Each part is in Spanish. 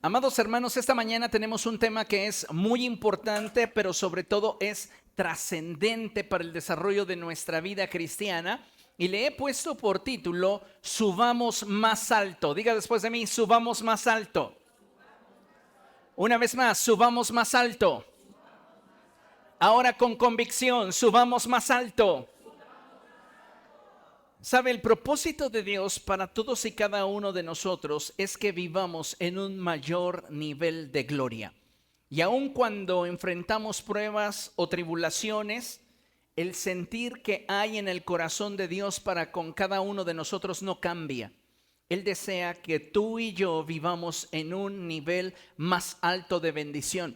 Amados hermanos, esta mañana tenemos un tema que es muy importante, pero sobre todo es trascendente para el desarrollo de nuestra vida cristiana. Y le he puesto por título, Subamos más alto. Diga después de mí, subamos más alto. Una vez más, subamos más alto. Ahora con convicción, subamos más alto. ¿Sabe? El propósito de Dios para todos y cada uno de nosotros es que vivamos en un mayor nivel de gloria. Y aun cuando enfrentamos pruebas o tribulaciones, el sentir que hay en el corazón de Dios para con cada uno de nosotros no cambia. Él desea que tú y yo vivamos en un nivel más alto de bendición,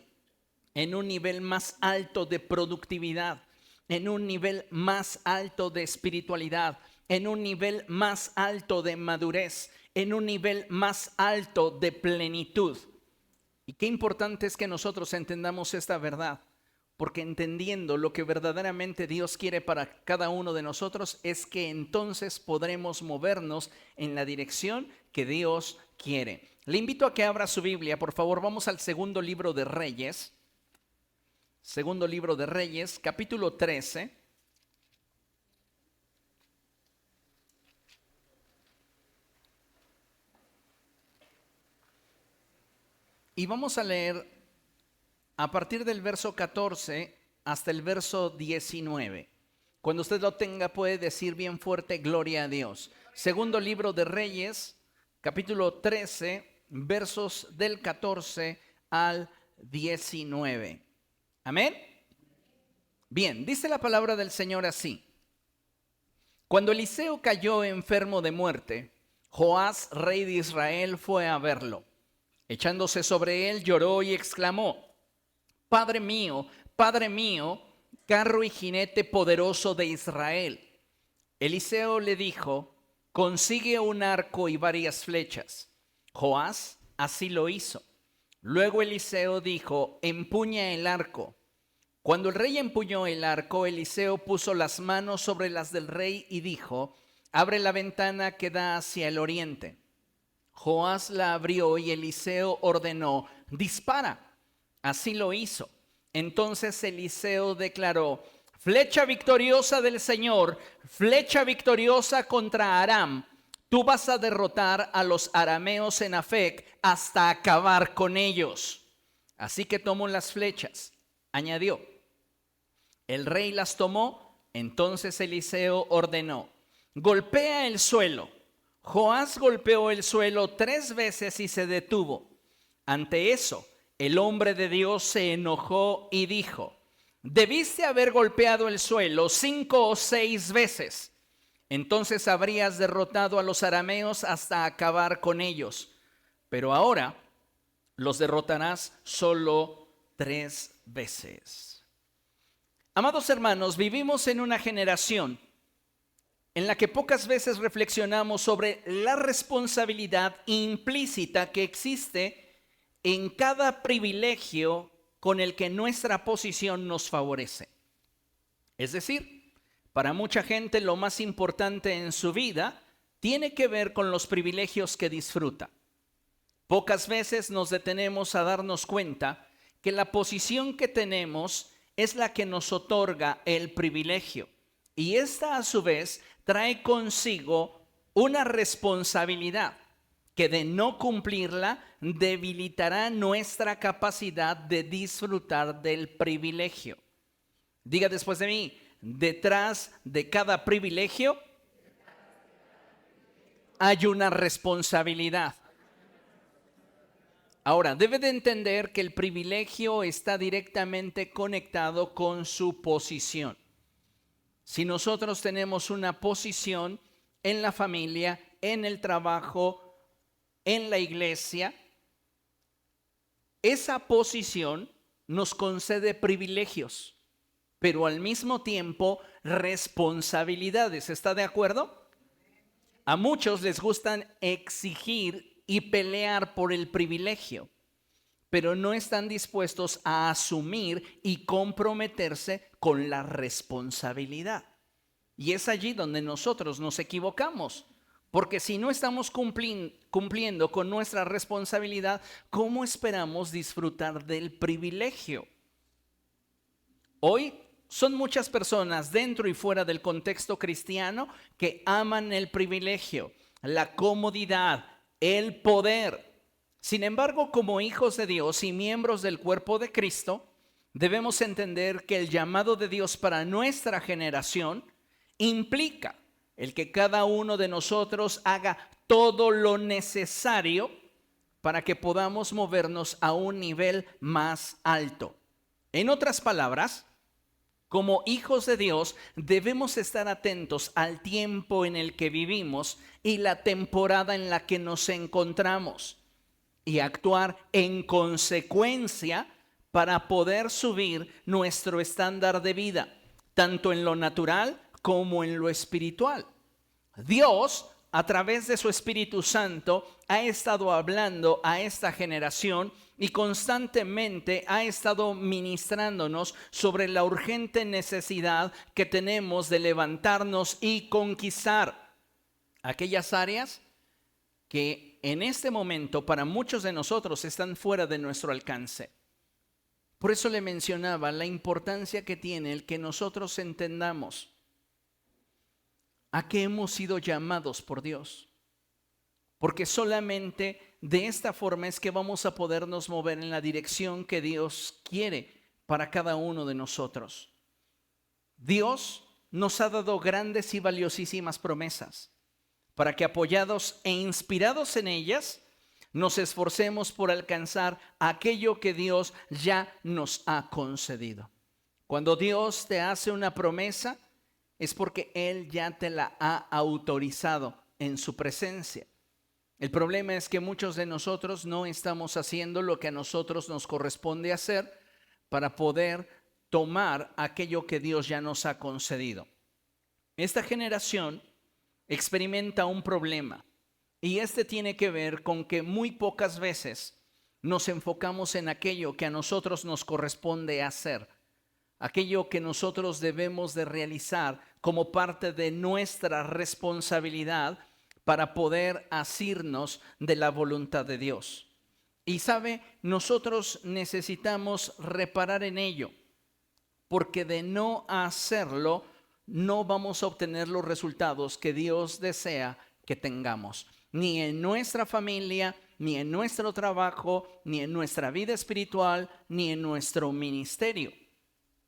en un nivel más alto de productividad, en un nivel más alto de espiritualidad, en un nivel más alto de madurez, en un nivel más alto de plenitud. Y qué importante es que nosotros entendamos esta verdad, porque entendiendo lo que verdaderamente Dios quiere para cada uno de nosotros es que entonces podremos movernos en la dirección que Dios quiere. Le invito a que abra su Biblia, por favor, vamos al segundo libro de Reyes. Segundo libro de Reyes, capítulo 13. Y vamos a leer a partir del verso 14 hasta el verso 19. Cuando usted lo tenga puede decir bien fuerte, gloria a Dios. Segundo libro de Reyes, capítulo 13, versos del 14 al 19. Amén. Bien, dice la palabra del Señor así. Cuando Eliseo cayó enfermo de muerte, Joás, rey de Israel, fue a verlo. Echándose sobre él, lloró y exclamó: Padre mío, carro y jinete poderoso de Israel. Eliseo le dijo: consigue un arco y varias flechas. Joás así lo hizo. Luego Eliseo dijo: empuña el arco. Cuando el rey empuñó el arco, Eliseo puso las manos sobre las del rey y dijo: abre la ventana que da hacia el oriente. Joás la abrió y Eliseo ordenó: dispara. Así lo hizo. Entonces Eliseo declaró: flecha victoriosa del Señor, flecha victoriosa contra Aram. Tú vas a derrotar a los arameos en Afec hasta acabar con ellos. Así que tomó las flechas, añadió. El rey las tomó, entonces Eliseo ordenó: golpea el suelo. Joás golpeó el suelo 3 veces y se detuvo. Ante eso, el hombre de Dios se enojó y dijo: debiste haber golpeado el suelo 5 o 6 veces. Entonces habrías derrotado a los arameos hasta acabar con ellos. Pero ahora los derrotarás solo 3 veces. Amados hermanos, vivimos en una generación en la que pocas veces reflexionamos sobre la responsabilidad implícita que existe en cada privilegio con el que nuestra posición nos favorece. Es decir, para mucha gente lo más importante en su vida tiene que ver con los privilegios que disfruta. Pocas veces nos detenemos a darnos cuenta que la posición que tenemos es la que nos otorga el privilegio. Y esta a su vez trae consigo una responsabilidad que de no cumplirla debilitará nuestra capacidad de disfrutar del privilegio. Diga después de mí: detrás de cada privilegio hay una responsabilidad. Ahora, debe de entender que el privilegio está directamente conectado con su posición. Si nosotros tenemos una posición en la familia, en el trabajo, en la iglesia, esa posición nos concede privilegios, pero al mismo tiempo responsabilidades. ¿Está de acuerdo? A muchos les gustan exigir y pelear por el privilegio, pero no están dispuestos a asumir y comprometerse con la responsabilidad. Y es allí donde nosotros nos equivocamos, Porque si no estamos cumpliendo con nuestra responsabilidad, ¿cómo esperamos disfrutar del privilegio? Hoy son muchas personas dentro y fuera del contexto cristiano que aman el privilegio, la comodidad, el poder. Sin embargo, como hijos de Dios y miembros del cuerpo de Cristo, debemos entender que el llamado de Dios para nuestra generación implica el que cada uno de nosotros haga todo lo necesario para que podamos movernos a un nivel más alto. En otras palabras, como hijos de Dios, debemos estar atentos al tiempo en el que vivimos y la temporada en la que nos encontramos y actuar en consecuencia para poder subir nuestro estándar de vida, tanto en lo natural como en lo espiritual. Dios, a través de su Espíritu Santo, ha estado hablando a esta generación y constantemente ha estado ministrándonos sobre la urgente necesidad que tenemos de levantarnos y conquistar aquellas áreas que en este momento para muchos de nosotros están fuera de nuestro alcance. Por eso le mencionaba la importancia que tiene el que nosotros entendamos a qué hemos sido llamados por Dios. Porque solamente de esta forma es que vamos a podernos mover en la dirección que Dios quiere para cada uno de nosotros. Dios nos ha dado grandes y valiosísimas promesas para que apoyados e inspirados en ellas nos esforcemos por alcanzar aquello que Dios ya nos ha concedido. Cuando Dios te hace una promesa, es porque Él ya te la ha autorizado en su presencia. El problema es que muchos de nosotros no estamos haciendo lo que a nosotros nos corresponde hacer para poder tomar aquello que Dios ya nos ha concedido. Esta generación experimenta un problema y este tiene que ver con que muy pocas veces nos enfocamos en aquello que a nosotros nos corresponde hacer, aquello que nosotros debemos de realizar como parte de nuestra responsabilidad para poder asirnos de la voluntad de Dios. Y sabe, nosotros necesitamos reparar en ello, porque de no hacerlo, no vamos a obtener los resultados que Dios desea que tengamos, ni en nuestra familia, ni en nuestro trabajo, ni en nuestra vida espiritual, ni en nuestro ministerio.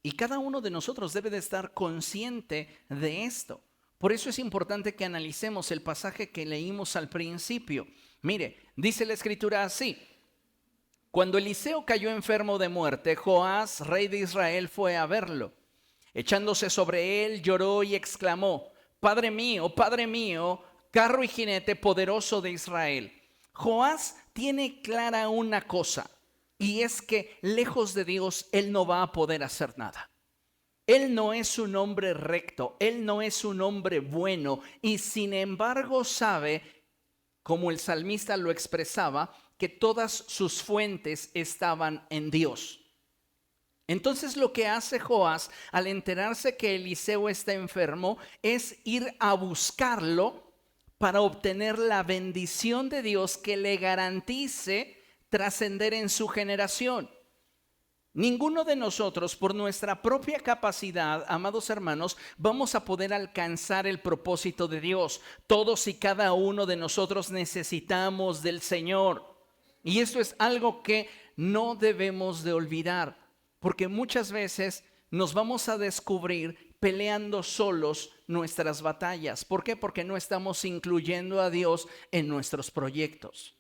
Y cada uno de nosotros debe de estar consciente de esto. Por eso es importante que analicemos el pasaje que leímos al principio. Mire, dice la escritura así: cuando Eliseo cayó enfermo de muerte, Joás, rey de Israel, fue a verlo. Echándose sobre él, lloró y exclamó: Padre mío, carro y jinete poderoso de Israel. Joás tiene clara una cosa, y es que lejos de Dios, él no va a poder hacer nada. Él no es un hombre recto, él no es un hombre bueno, y sin embargo sabe, como el salmista lo expresaba, que todas sus fuentes estaban en Dios. Entonces lo que hace Joás al enterarse que Eliseo está enfermo es ir a buscarlo para obtener la bendición de Dios que le garantice trascender en su generación. Ninguno de nosotros, por nuestra propia capacidad, amados hermanos, vamos a poder alcanzar el propósito de Dios. Todos y cada uno de nosotros necesitamos del Señor. Y esto es algo que no debemos de olvidar, porque muchas veces nos vamos a descubrir peleando solos nuestras batallas. ¿Por qué? Porque no estamos incluyendo a Dios en nuestros proyectos.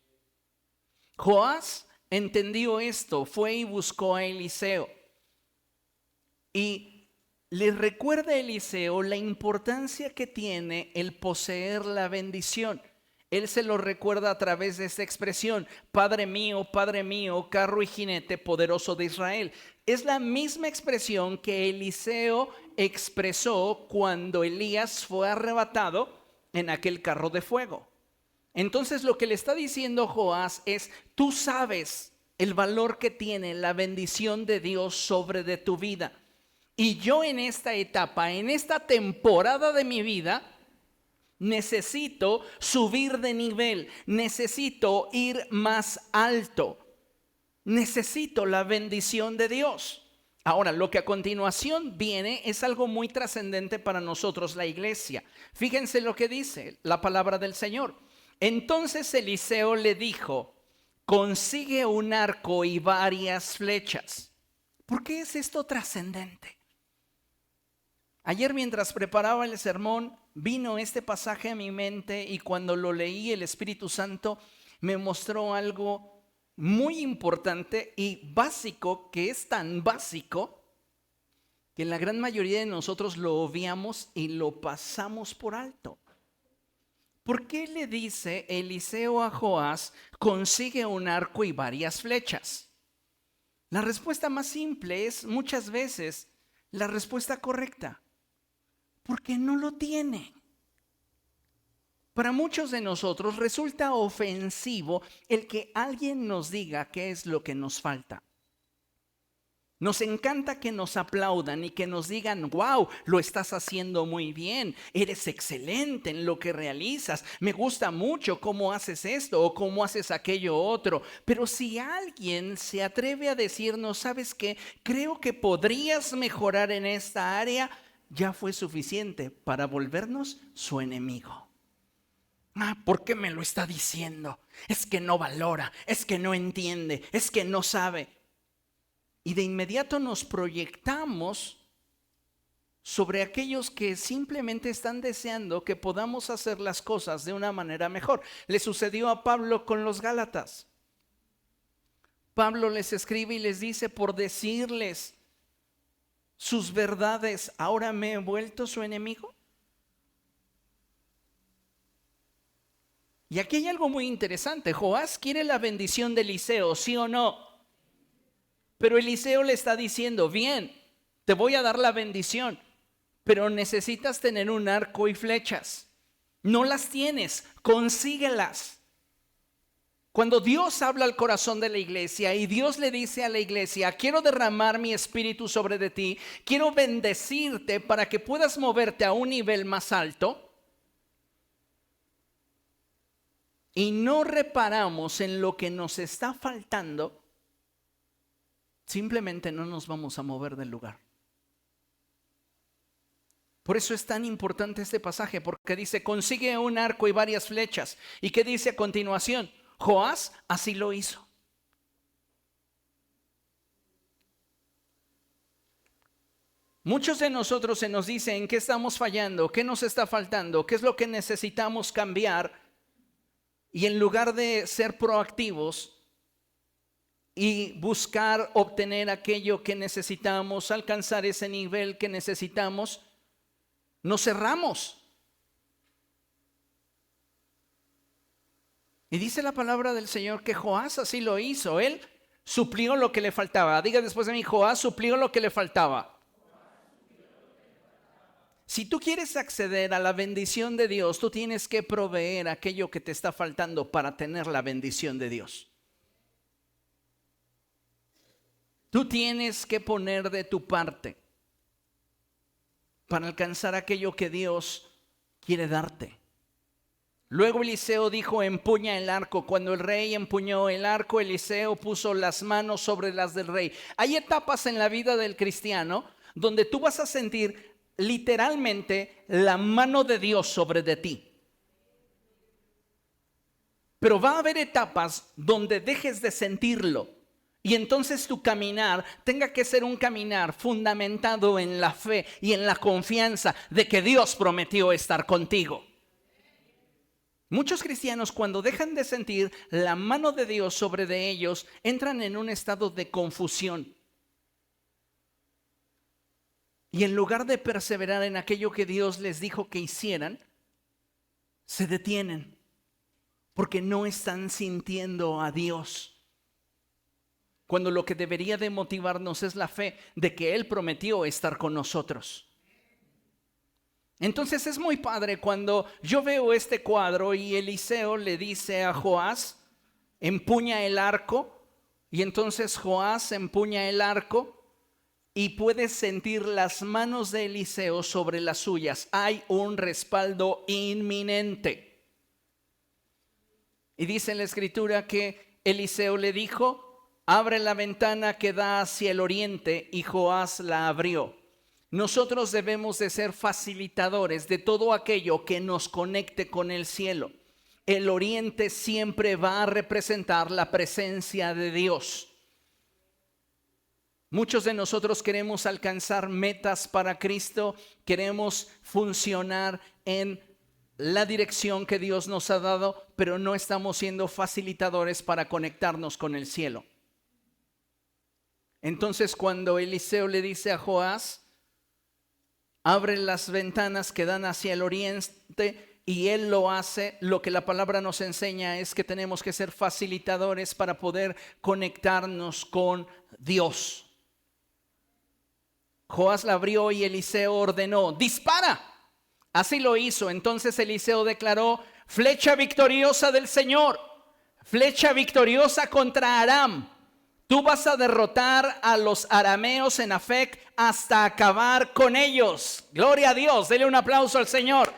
Joás entendió esto, fue y buscó a Eliseo. Y le recuerda a Eliseo la importancia que tiene el poseer la bendición. Él se lo recuerda a través de esta expresión: Padre mío, carro y jinete poderoso de Israel. Es la misma expresión que Eliseo expresó cuando Elías fue arrebatado en aquel carro de fuego. Entonces lo que le está diciendo Joás es: tú sabes el valor que tiene la bendición de Dios sobre de tu vida. Y yo en esta etapa, en esta temporada de mi vida, Necesito subir de nivel, necesito ir más alto, necesito la bendición de Dios. Ahora, lo que a continuación viene es algo muy trascendente para nosotros, la iglesia. Fíjense lo que dice la palabra del Señor. Entonces Eliseo le dijo, consigue un arco y varias flechas. ¿Por qué es esto trascendente? Ayer mientras preparaba el sermón, vino este pasaje a mi mente y cuando lo leí, el Espíritu Santo me mostró algo muy importante y básico, que es tan básico que la gran mayoría de nosotros lo obviamos y lo pasamos por alto. ¿Por qué le dice Eliseo a Joás, consigue un arco y varias flechas? La respuesta más simple es muchas veces la respuesta correcta. Porque no lo tiene. Para muchos de nosotros resulta ofensivo el que alguien nos diga qué es lo que nos falta. Nos encanta que nos aplaudan y que nos digan, wow, lo estás haciendo muy bien, eres excelente en lo que realizas, me gusta mucho cómo haces esto o cómo haces aquello otro. Pero si alguien se atreve a decirnos, ¿sabes qué? Creo que podrías mejorar en esta área, ya fue suficiente para volvernos su enemigo. ¿Por qué me lo está diciendo? Es que no valora, es que no entiende, es que no sabe. Y de inmediato nos proyectamos sobre aquellos que simplemente están deseando que podamos hacer las cosas de una manera mejor. Le sucedió a Pablo con los Gálatas. Pablo les escribe y les dice, por decirles sus verdades, ¿ahora me he vuelto su enemigo? Y aquí hay algo muy interesante. Joás quiere la bendición de Eliseo, ¿sí o no? Pero Eliseo le está diciendo, bien, te voy a dar la bendición, pero necesitas tener un arco y flechas. No las tienes, consíguelas. Cuando Dios habla al corazón de la iglesia y Dios le dice a la iglesia, quiero derramar mi espíritu sobre de ti, quiero bendecirte para que puedas moverte a un nivel más alto, y no reparamos en lo que nos está faltando, simplemente no nos vamos a mover del lugar. Por eso es tan importante este pasaje, porque dice, consigue un arco y varias flechas. ¿Y qué dice a continuación? Joás así lo hizo. Muchos de nosotros se nos dice en qué estamos fallando, qué nos está faltando, qué es lo que necesitamos cambiar. Y en lugar de ser proactivos y buscar obtener aquello que necesitamos, alcanzar ese nivel que necesitamos, nos cerramos. Y dice la palabra del Señor que Joás así lo hizo. Él suplió lo que le faltaba. Diga después de mí, Joás suplió lo que le faltaba. Si tú quieres acceder a la bendición de Dios, tú tienes que proveer aquello que te está faltando para tener la bendición de Dios. Tú tienes que poner de tu parte para alcanzar aquello que Dios quiere darte. Luego Eliseo dijo, empuña el arco. Cuando el rey empuñó el arco, Eliseo puso las manos sobre las del rey. Hay etapas en la vida del cristiano donde tú vas a sentir literalmente la mano de Dios sobre de ti. Pero va a haber etapas donde dejes de sentirlo y entonces tu caminar tenga que ser un caminar fundamentado en la fe y en la confianza de que Dios prometió estar contigo. Muchos cristianos, cuando dejan de sentir la mano de Dios sobre de ellos, entran en un estado de confusión. Y en lugar de perseverar en aquello que Dios les dijo que hicieran, se detienen porque no están sintiendo a Dios. Cuando lo que debería de motivarnos es la fe de que Él prometió estar con nosotros. Entonces es muy padre cuando yo veo este cuadro y Eliseo le dice a Joás, empuña el arco, y entonces Joás empuña el arco. y puedes sentir las manos de Eliseo sobre las suyas. Hay un respaldo inminente. Y dice en la escritura que Eliseo le dijo: abre la ventana que da hacia el oriente, y Joás la abrió. Nosotros debemos de ser facilitadores de todo aquello que nos conecte con el cielo. El oriente siempre va a representar la presencia de Dios. Muchos de nosotros queremos alcanzar metas para Cristo, queremos funcionar en la dirección que Dios nos ha dado, pero no estamos siendo facilitadores para conectarnos con el cielo. Entonces, cuando Eliseo le dice a Joás: abre las ventanas que dan hacia el oriente, y él lo hace, lo que la palabra nos enseña es que tenemos que ser facilitadores para poder conectarnos con Dios. Joás la abrió y Eliseo ordenó: dispara. Así lo hizo. Entonces Eliseo declaró: flecha victoriosa del Señor, flecha victoriosa contra Aram. Tú vas a derrotar a los arameos en Afec hasta acabar con ellos. Gloria a Dios. Dele un aplauso al Señor.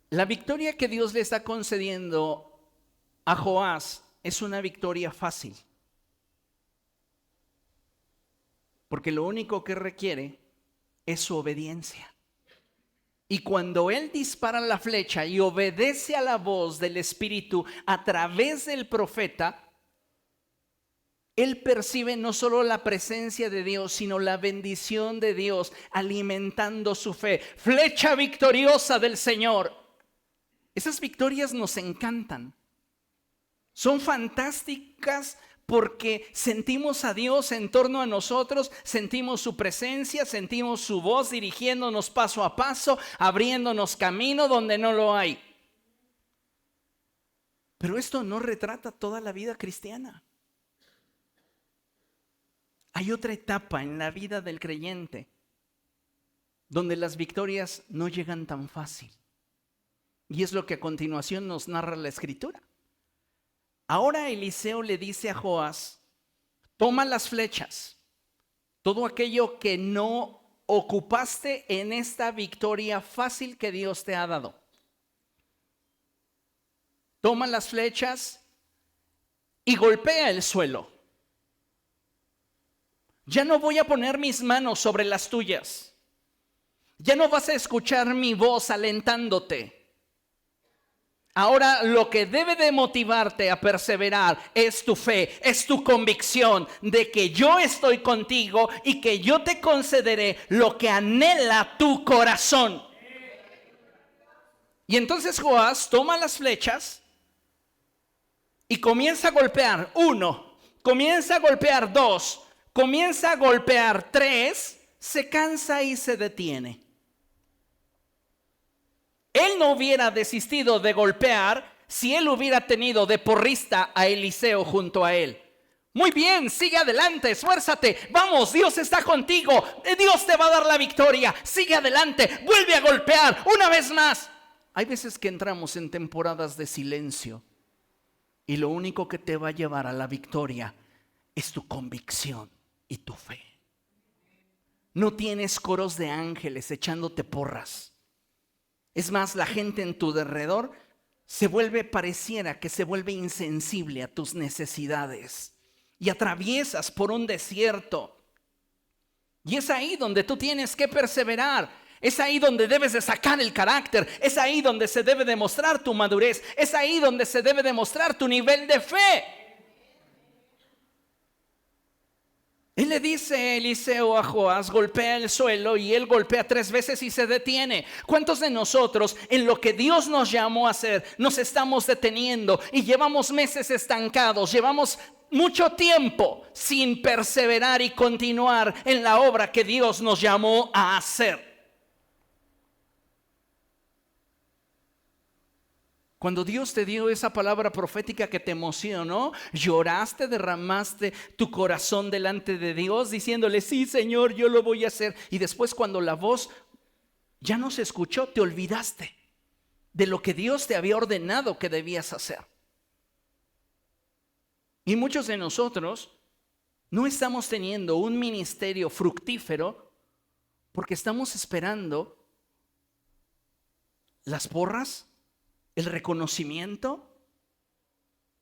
La victoria que Dios le está concediendo a Joás es una victoria fácil, porque lo único que requiere es su obediencia. Y cuando él dispara la flecha y obedece a la voz del Espíritu a través del profeta, él percibe no solo la presencia de Dios, sino la bendición de Dios alimentando su fe. Flecha victoriosa del Señor. Esas victorias nos encantan. Son fantásticas porque sentimos a Dios en torno a nosotros, sentimos su presencia, sentimos su voz dirigiéndonos paso a paso, abriéndonos camino donde no lo hay. Pero esto no retrata toda la vida cristiana. Hay otra etapa en la vida del creyente donde las victorias no llegan tan fácil. Y es lo que a continuación nos narra la escritura. Ahora Eliseo le dice a Joás: toma las flechas, todo aquello que no ocupaste en esta victoria fácil que Dios te ha dado. Toma las flechas y golpea el suelo. Ya no voy a poner mis manos sobre las tuyas. Ya no vas a escuchar mi voz alentándote. Ahora lo que debe de motivarte a perseverar es tu fe, es tu convicción de que yo estoy contigo y que yo te concederé lo que anhela tu corazón. Y entonces Joás toma las flechas y comienza a golpear 1, comienza a golpear 2, comienza a golpear 3, se cansa y se detiene. Él no hubiera desistido de golpear si él hubiera tenido de porrista a Eliseo junto a él. Muy bien, sigue adelante, esfuérzate, vamos, Dios está contigo, Dios te va a dar la victoria, sigue adelante, vuelve a golpear una vez más. Hay veces que entramos en temporadas de silencio y lo único que te va a llevar a la victoria es tu convicción y tu fe. No tienes coros de ángeles echándote porras. Es más, la gente en tu alrededor pareciera que se vuelve insensible a tus necesidades y atraviesas por un desierto. Y es ahí donde tú tienes que perseverar. Es ahí donde debes de sacar el carácter. Es ahí donde se debe demostrar tu madurez. Es ahí donde se debe demostrar tu nivel de fe. Él le dice a Eliseo a Joás: golpea el suelo, y él golpea 3 veces y se detiene. ¿Cuántos de nosotros en lo que Dios nos llamó a hacer nos estamos deteniendo y llevamos meses estancados? Llevamos mucho tiempo sin perseverar y continuar en la obra que Dios nos llamó a hacer. Cuando Dios te dio esa palabra profética que te emocionó, lloraste, derramaste tu corazón delante de Dios diciéndole: sí, Señor, yo lo voy a hacer. Y después, cuando la voz ya no se escuchó, te olvidaste. de lo que Dios te había ordenado que debías hacer. Y muchos de nosotros no estamos teniendo un ministerio fructífero porque estamos esperando las porras, el reconocimiento,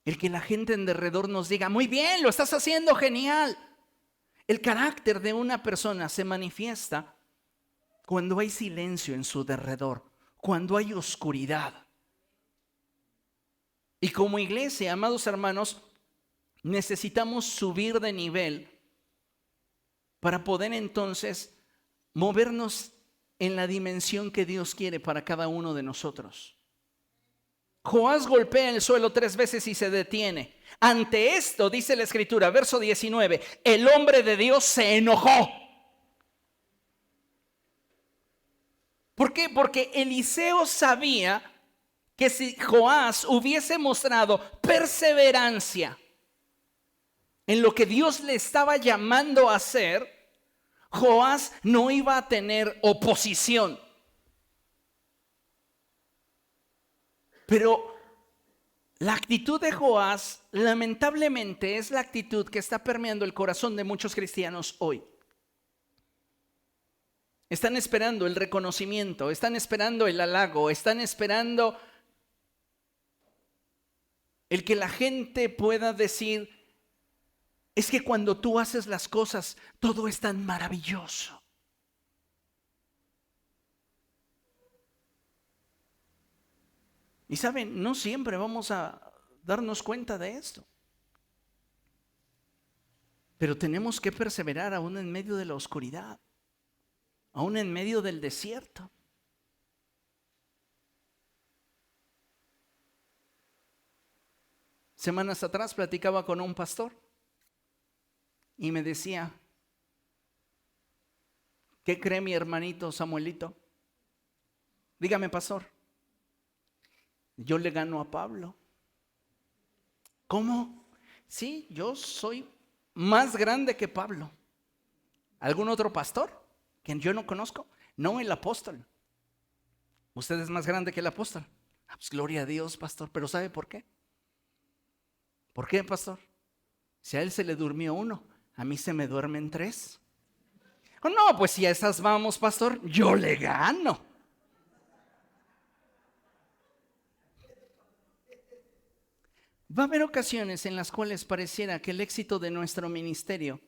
el que la gente en derredor nos diga, muy bien, lo estás haciendo genial. El carácter de una persona se manifiesta cuando hay silencio en su derredor, cuando hay oscuridad. Y como iglesia, amados hermanos, necesitamos subir de nivel para poder entonces movernos en la dimensión que Dios quiere para cada uno de nosotros. Joás golpea el suelo 3 veces y se detiene. Ante esto, dice la Escritura, verso 19, el hombre de Dios se enojó. ¿Por qué? Porque Eliseo sabía que si Joás hubiese mostrado perseverancia en lo que Dios le estaba llamando a hacer, Joás no iba a tener oposición. Pero la actitud de Joás, lamentablemente, es la actitud que está permeando el corazón de muchos cristianos hoy. Están esperando el reconocimiento, están esperando el halago, están esperando el que la gente pueda decir, es que cuando tú haces las cosas, todo es tan maravilloso. Y saben, no siempre vamos a darnos cuenta de esto. Pero tenemos que perseverar aún en medio de la oscuridad, aún en medio del desierto. Semanas atrás platicaba con un pastor y me decía, ¿qué cree mi hermanito Samuelito? Dígame, pastor. Yo le gano a Pablo. ¿Cómo? Sí, yo soy más grande que Pablo. ¿Algún otro pastor que yo no conozco? No, el apóstol. ¿Usted es más grande que el apóstol? Pues gloria a Dios, pastor. ¿Pero sabe por qué? ¿Por qué, pastor? Si a él se le durmió uno, a mí se me duermen 3. Oh, no, pues si a esas vamos, pastor, yo le gano. Va a haber ocasiones en las cuales pareciera que el éxito de nuestro ministerio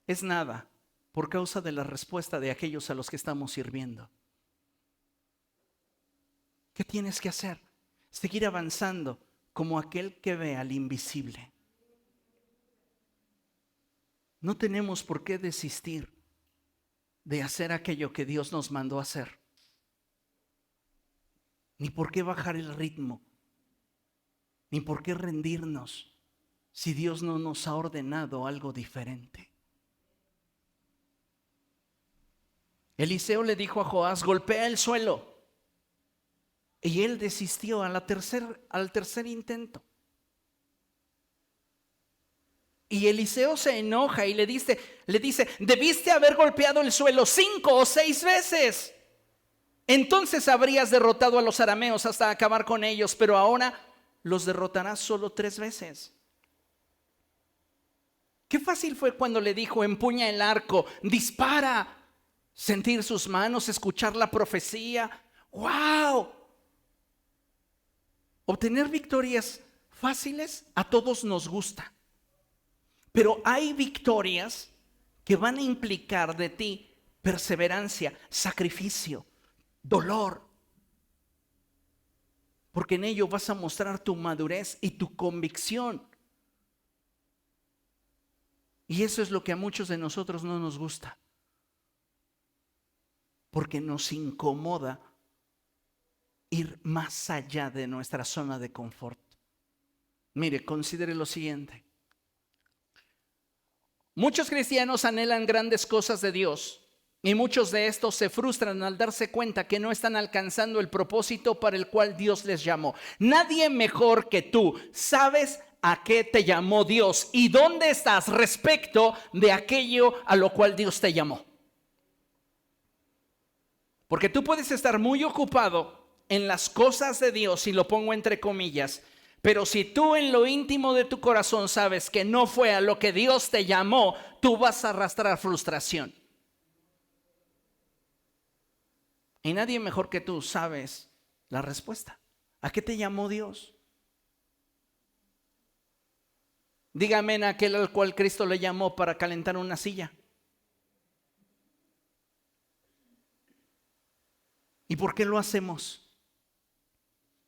es nada por causa de la respuesta de aquellos a los que estamos sirviendo. ¿Qué tienes que hacer? Seguir avanzando como aquel que ve al invisible. No tenemos por qué desistir de hacer aquello que Dios nos mandó a hacer, ni por qué bajar el ritmo, ni por qué rendirnos si Dios no nos ha ordenado algo diferente. Eliseo le dijo a Joás, golpea el suelo. Y él desistió al tercer intento. Y Eliseo se enoja y le dice, debiste haber golpeado el suelo 5 o 6 veces. Entonces habrías derrotado a los arameos hasta acabar con ellos, pero ahora los derrotarás solo 3 veces. Qué fácil fue cuando le dijo, empuña el arco, dispara, sentir sus manos, escuchar la profecía. ¡Wow! Obtener victorias fáciles a todos nos gusta. Pero hay victorias que van a implicar de ti perseverancia, sacrificio, dolor. Porque en ello vas a mostrar tu madurez y tu convicción. Y eso es lo que a muchos de nosotros no nos gusta. Porque nos incomoda ir más allá de nuestra zona de confort. Mire, considere lo siguiente. Muchos cristianos anhelan grandes cosas de Dios y muchos de estos se frustran al darse cuenta que no están alcanzando el propósito para el cual Dios les llamó. Nadie mejor que tú sabes a qué te llamó Dios y dónde estás respecto de aquello a lo cual Dios te llamó. Porque tú puedes estar muy ocupado en las cosas de Dios, y lo pongo entre comillas, pero si tú en lo íntimo de tu corazón sabes que no fue a lo que Dios te llamó, tú vas a arrastrar frustración. Y nadie mejor que tú sabes la respuesta. ¿A qué te llamó Dios? Dígame en aquel al cual Cristo le llamó para calentar una silla. ¿Y por qué lo hacemos?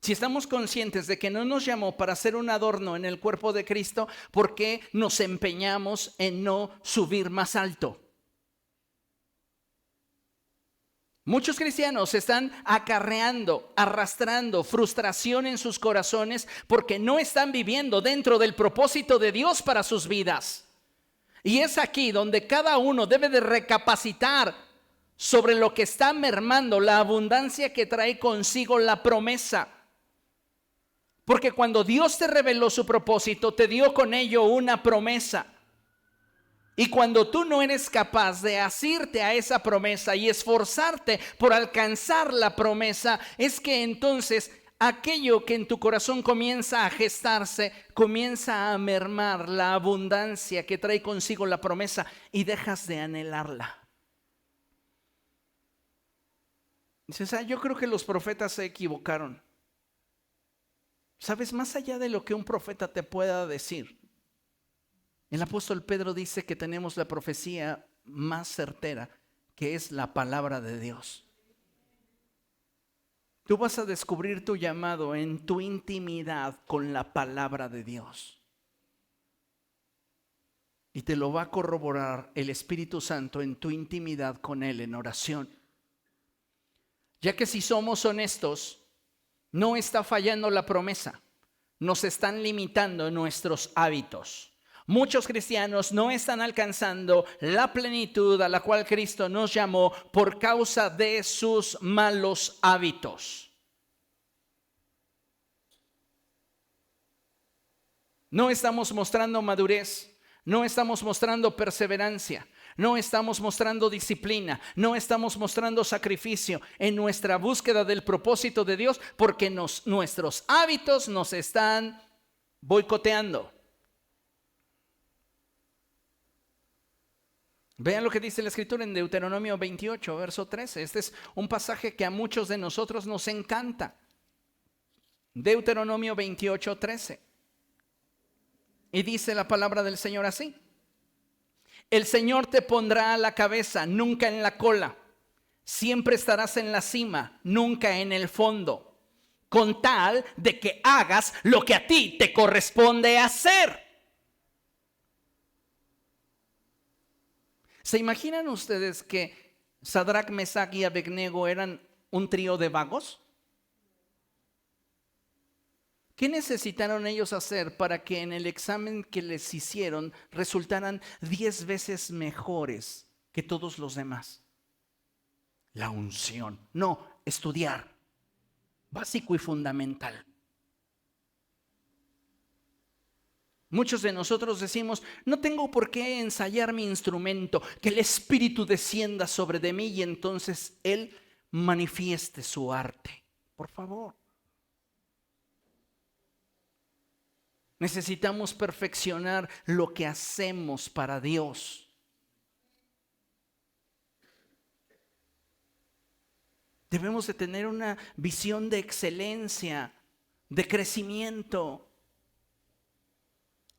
Si estamos conscientes de que no nos llamó para ser un adorno en el cuerpo de Cristo, ¿por qué nos empeñamos en no subir más alto? Muchos cristianos están acarreando, arrastrando frustración en sus corazones porque no están viviendo dentro del propósito de Dios para sus vidas. Y es aquí donde cada uno debe de recapacitar sobre lo que está mermando la abundancia que trae consigo la promesa. Porque cuando Dios te reveló su propósito, te dio con ello una promesa. Y cuando tú no eres capaz de asirte a esa promesa y esforzarte por alcanzar la promesa, es que entonces aquello que en tu corazón comienza a gestarse, comienza a mermar la abundancia que trae consigo la promesa y dejas de anhelarla. Dices, yo creo que los profetas se equivocaron. ¿Sabes? Más allá de lo que un profeta te pueda decir, el apóstol Pedro dice que tenemos la profecía más certera, que es la palabra de Dios. Tú vas a descubrir tu llamado en tu intimidad con la palabra de Dios. Y te lo va a corroborar el Espíritu Santo en tu intimidad con Él en oración. Ya que si somos honestos, no está fallando la promesa, nos están limitando nuestros hábitos. Muchos cristianos no están alcanzando la plenitud a la cual Cristo nos llamó por causa de sus malos hábitos. No estamos mostrando madurez, no estamos mostrando perseverancia, no estamos mostrando disciplina, no estamos mostrando sacrificio en nuestra búsqueda del propósito de Dios porque nuestros hábitos nos están boicoteando. Vean lo que dice la Escritura en Deuteronomio 28, verso 13. Este es un pasaje que a muchos de nosotros nos encanta. Deuteronomio 28, 13. Y dice la palabra del Señor así: el Señor te pondrá a la cabeza, nunca en la cola. Siempre estarás en la cima, nunca en el fondo, con tal de que hagas lo que a ti te corresponde hacer. ¿Se imaginan ustedes que Sadrac, Mesach y Abednego eran un trío de vagos? ¿Qué necesitaron ellos hacer para que en el examen que les hicieron resultaran 10 veces mejores que todos los demás? La unción. No, estudiar. Básico y fundamental. Muchos de nosotros decimos, no tengo por qué ensayar mi instrumento, que el Espíritu descienda sobre de mí y entonces Él manifieste su arte. Por favor. Necesitamos perfeccionar lo que hacemos para Dios. Debemos de tener una visión de excelencia, de crecimiento.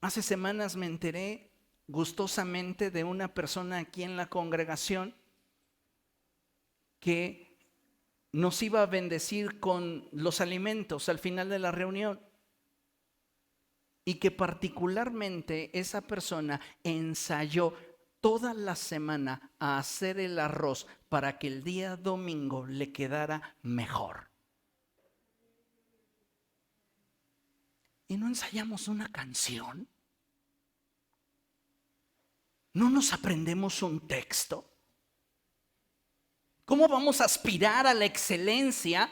Hace semanas me enteré gustosamente de una persona aquí en la congregación que nos iba a bendecir con los alimentos al final de la reunión. Y que particularmente esa persona ensayó toda la semana a hacer el arroz para que el día domingo le quedara mejor. ¿Y no ensayamos una canción? ¿No nos aprendemos un texto? ¿Cómo vamos a aspirar a la excelencia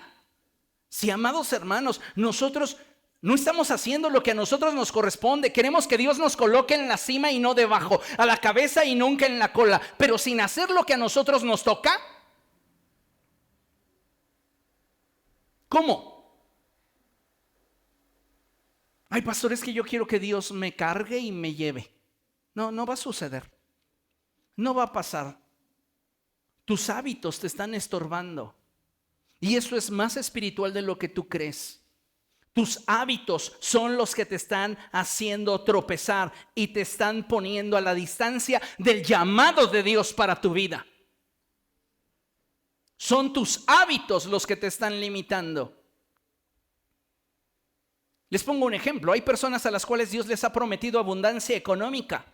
si, amados hermanos, nosotros no estamos haciendo lo que a nosotros nos corresponde? Queremos que Dios nos coloque en la cima y no debajo, a la cabeza y nunca en la cola, pero sin hacer lo que a nosotros nos toca. ¿Cómo? Ay, pastor, es que yo quiero que Dios me cargue y me lleve. No, no va a suceder. No va a pasar. Tus hábitos te están estorbando. Y eso es más espiritual de lo que tú crees. Tus hábitos son los que te están haciendo tropezar y te están poniendo a la distancia del llamado de Dios para tu vida. Son tus hábitos los que te están limitando. Les pongo un ejemplo. Hay personas a las cuales Dios les ha prometido abundancia económica.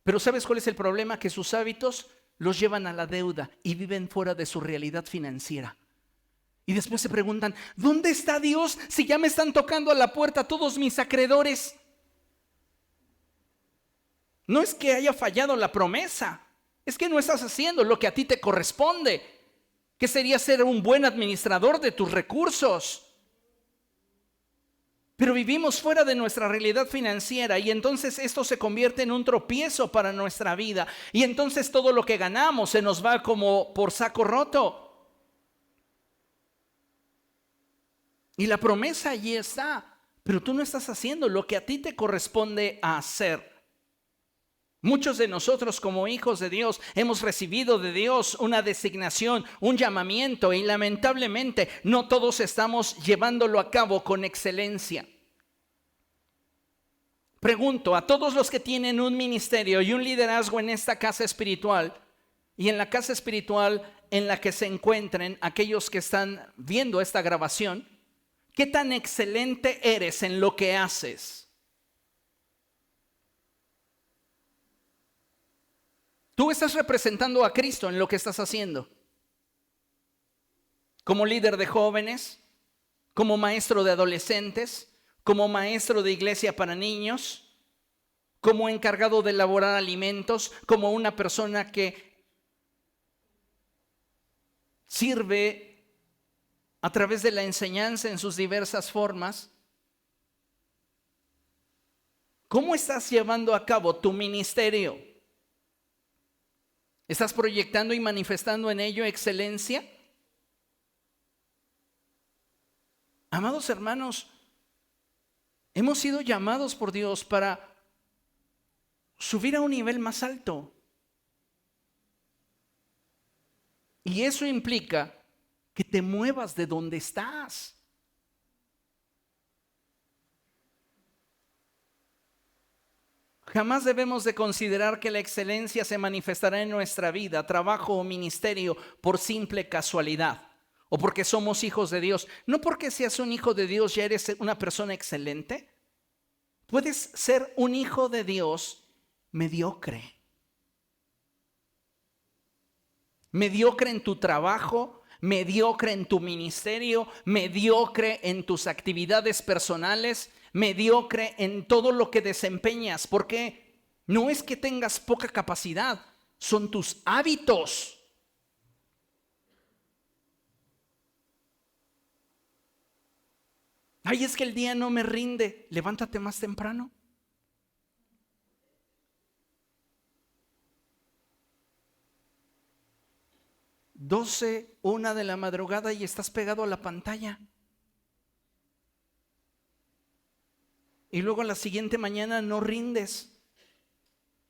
Pero ¿sabes cuál es el problema? Que sus hábitos los llevan a la deuda y viven fuera de su realidad financiera. Y después se preguntan, ¿dónde está Dios si ya me están tocando a la puerta todos mis acreedores? No es que haya fallado la promesa, es que no estás haciendo lo que a ti te corresponde, que sería ser un buen administrador de tus recursos. Pero vivimos fuera de nuestra realidad financiera y entonces esto se convierte en un tropiezo para nuestra vida. Y entonces todo lo que ganamos se nos va como por saco roto. Y la promesa allí está, pero tú no estás haciendo lo que a ti te corresponde hacer. Muchos de nosotros como hijos de Dios hemos recibido de Dios una designación, un llamamiento y lamentablemente no todos estamos llevándolo a cabo con excelencia. Pregunto a todos los que tienen un ministerio y un liderazgo en esta casa espiritual y en la casa espiritual en la que se encuentren aquellos que están viendo esta grabación, ¿qué tan excelente eres en lo que haces? Tú estás representando a Cristo en lo que estás haciendo. Como líder de jóvenes, como maestro de adolescentes, como maestro de iglesia para niños, como encargado de elaborar alimentos, como una persona que sirve a través de la enseñanza en sus diversas formas. ¿Cómo estás llevando a cabo tu ministerio? ¿Estás proyectando y manifestando en ello excelencia? Amados hermanos, hemos sido llamados por Dios para subir a un nivel más alto. Y eso implica que te muevas de donde estás. Jamás debemos de considerar que la excelencia se manifestará en nuestra vida, trabajo o ministerio por simple casualidad o porque somos hijos de Dios. No porque seas un hijo de Dios ya eres una persona excelente. Puedes ser un hijo de Dios mediocre. Mediocre en tu trabajo, mediocre en tu ministerio, mediocre en tus actividades personales, mediocre en todo lo que desempeñas, porque no es que tengas poca capacidad, son tus hábitos. Ay, es que el día no me rinde, levántate más temprano. Doce, 1 de la madrugada y estás pegado a la pantalla. Y luego a la siguiente mañana no rindes.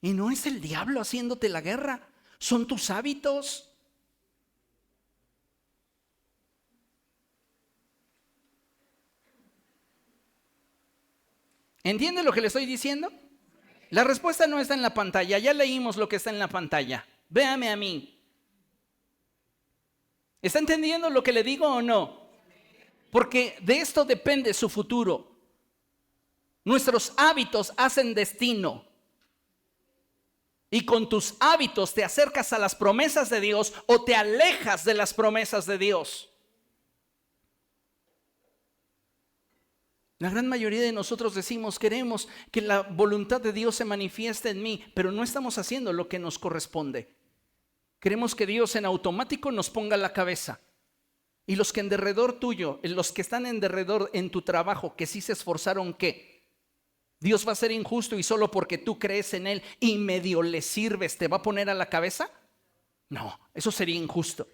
Y no es el diablo haciéndote la guerra, son tus hábitos. ¿Entiende lo que le estoy diciendo? La respuesta no está en la pantalla, ya leímos lo que está en la pantalla. Véame a mí. ¿Está entendiendo lo que le digo o no? Porque de esto depende su futuro. Nuestros hábitos hacen destino. Y con tus hábitos te acercas a las promesas de Dios o te alejas de las promesas de Dios. La gran mayoría de nosotros decimos, queremos que la voluntad de Dios se manifieste en mí, pero no estamos haciendo lo que nos corresponde. Queremos que Dios en automático nos ponga la cabeza. Y los que en derredor tuyo, los que están en derredor en tu trabajo, que sí se esforzaron, ¿qué? Dios va a ser injusto y solo porque tú crees en Él y medio le sirves, ¿te va a poner a la cabeza? No, eso sería injusto.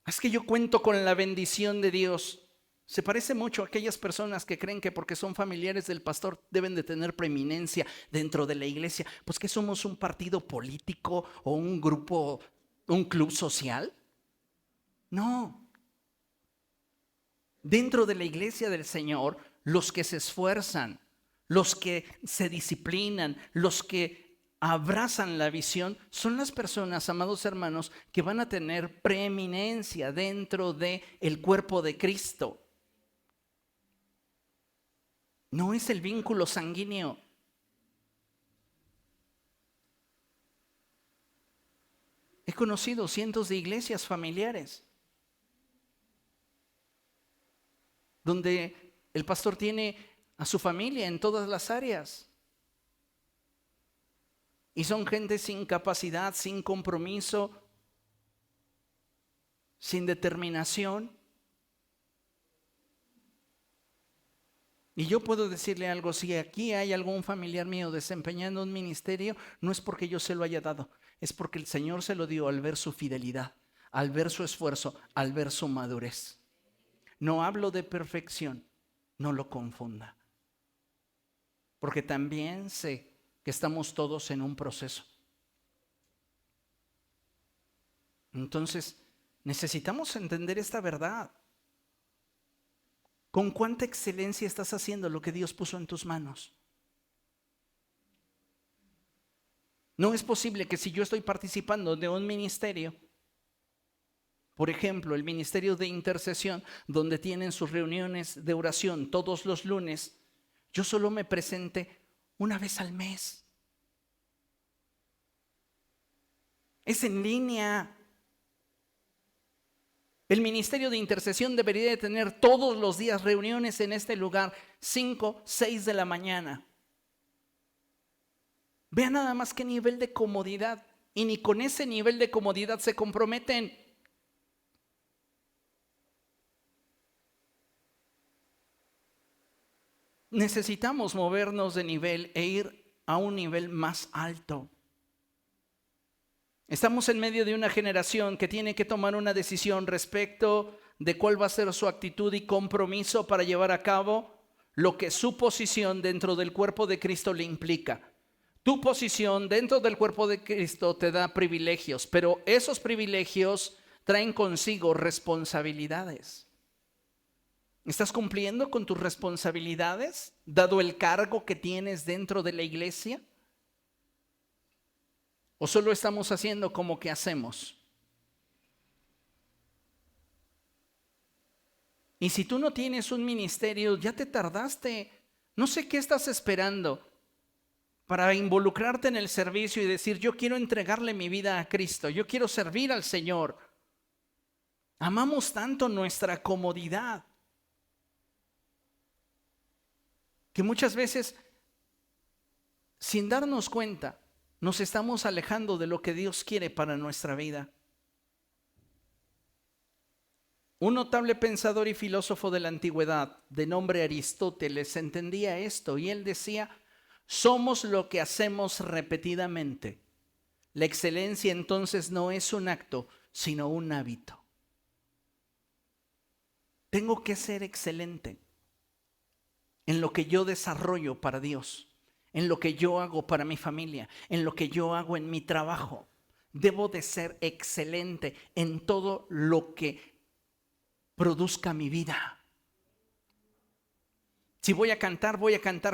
Es que yo cuento con la bendición de Dios. Se parece mucho a aquellas personas que creen que porque son familiares del pastor deben de tener preeminencia dentro de la iglesia. Pues que somos un partido político o un grupo, un club social. No. Dentro de la iglesia del Señor, los que se esfuerzan, los que se disciplinan, los que abrazan la visión, son las personas, amados hermanos, que van a tener preeminencia dentro del cuerpo de Cristo. No es el vínculo sanguíneo. He conocido cientos de iglesias familiares donde el pastor tiene a su familia en todas las áreas. Y son gente sin capacidad, sin compromiso, sin determinación. Y yo puedo decirle algo, si aquí hay algún familiar mío desempeñando un ministerio, no es porque yo se lo haya dado, es porque el Señor se lo dio al ver su fidelidad, al ver su esfuerzo, al ver su madurez. No hablo de perfección, no lo confunda. Porque también sé que estamos todos en un proceso. Entonces, necesitamos entender esta verdad. ¿Con cuánta excelencia estás haciendo lo que Dios puso en tus manos? No es posible que si yo estoy participando de un ministerio, por ejemplo, el ministerio de intercesión, donde tienen sus reuniones de oración todos los lunes, yo solo me presente una vez al mes. Es en línea. El ministerio de intercesión debería de tener todos los días reuniones en este lugar, 5, 6 de la mañana. Vean nada más qué nivel de comodidad. Y ni con ese nivel de comodidad se comprometen. Necesitamos movernos de nivel e ir a un nivel más alto. Estamos en medio de una generación que tiene que tomar una decisión respecto de cuál va a ser su actitud y compromiso para llevar a cabo lo que su posición dentro del cuerpo de Cristo le implica. Tu posición dentro del cuerpo de Cristo te da privilegios, pero esos privilegios traen consigo responsabilidades. ¿Estás cumpliendo con tus responsabilidades, dado el cargo que tienes dentro de la iglesia? ¿O solo estamos haciendo como que hacemos? Y si tú no tienes un ministerio, ya te tardaste. No sé qué estás esperando para involucrarte en el servicio y decir, yo quiero entregarle mi vida a Cristo, yo quiero servir al Señor. Amamos tanto nuestra comodidad que muchas veces, sin darnos cuenta, nos estamos alejando de lo que Dios quiere para nuestra vida. Un notable pensador y filósofo de la antigüedad, de nombre Aristóteles, entendía esto y él decía, somos lo que hacemos repetidamente. La excelencia entonces no es un acto, sino un hábito. Tengo que ser excelente en lo que yo desarrollo para Dios, en lo que yo hago para mi familia, en lo que yo hago en mi trabajo. Debo de ser excelente en todo lo que produzca mi vida. Si voy a cantar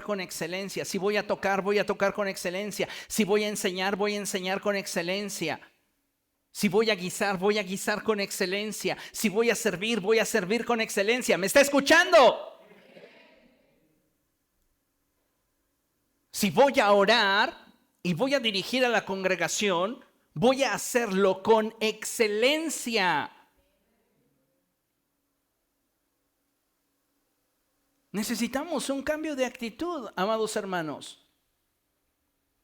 con excelencia. Si voy a tocar con excelencia. Si voy a enseñar con excelencia. Si voy a guisar con excelencia. Si voy a servir con excelencia. ¿Me está escuchando? Si voy a orar y voy a dirigir a la congregación, voy a hacerlo con excelencia. Necesitamos un cambio de actitud, amados hermanos,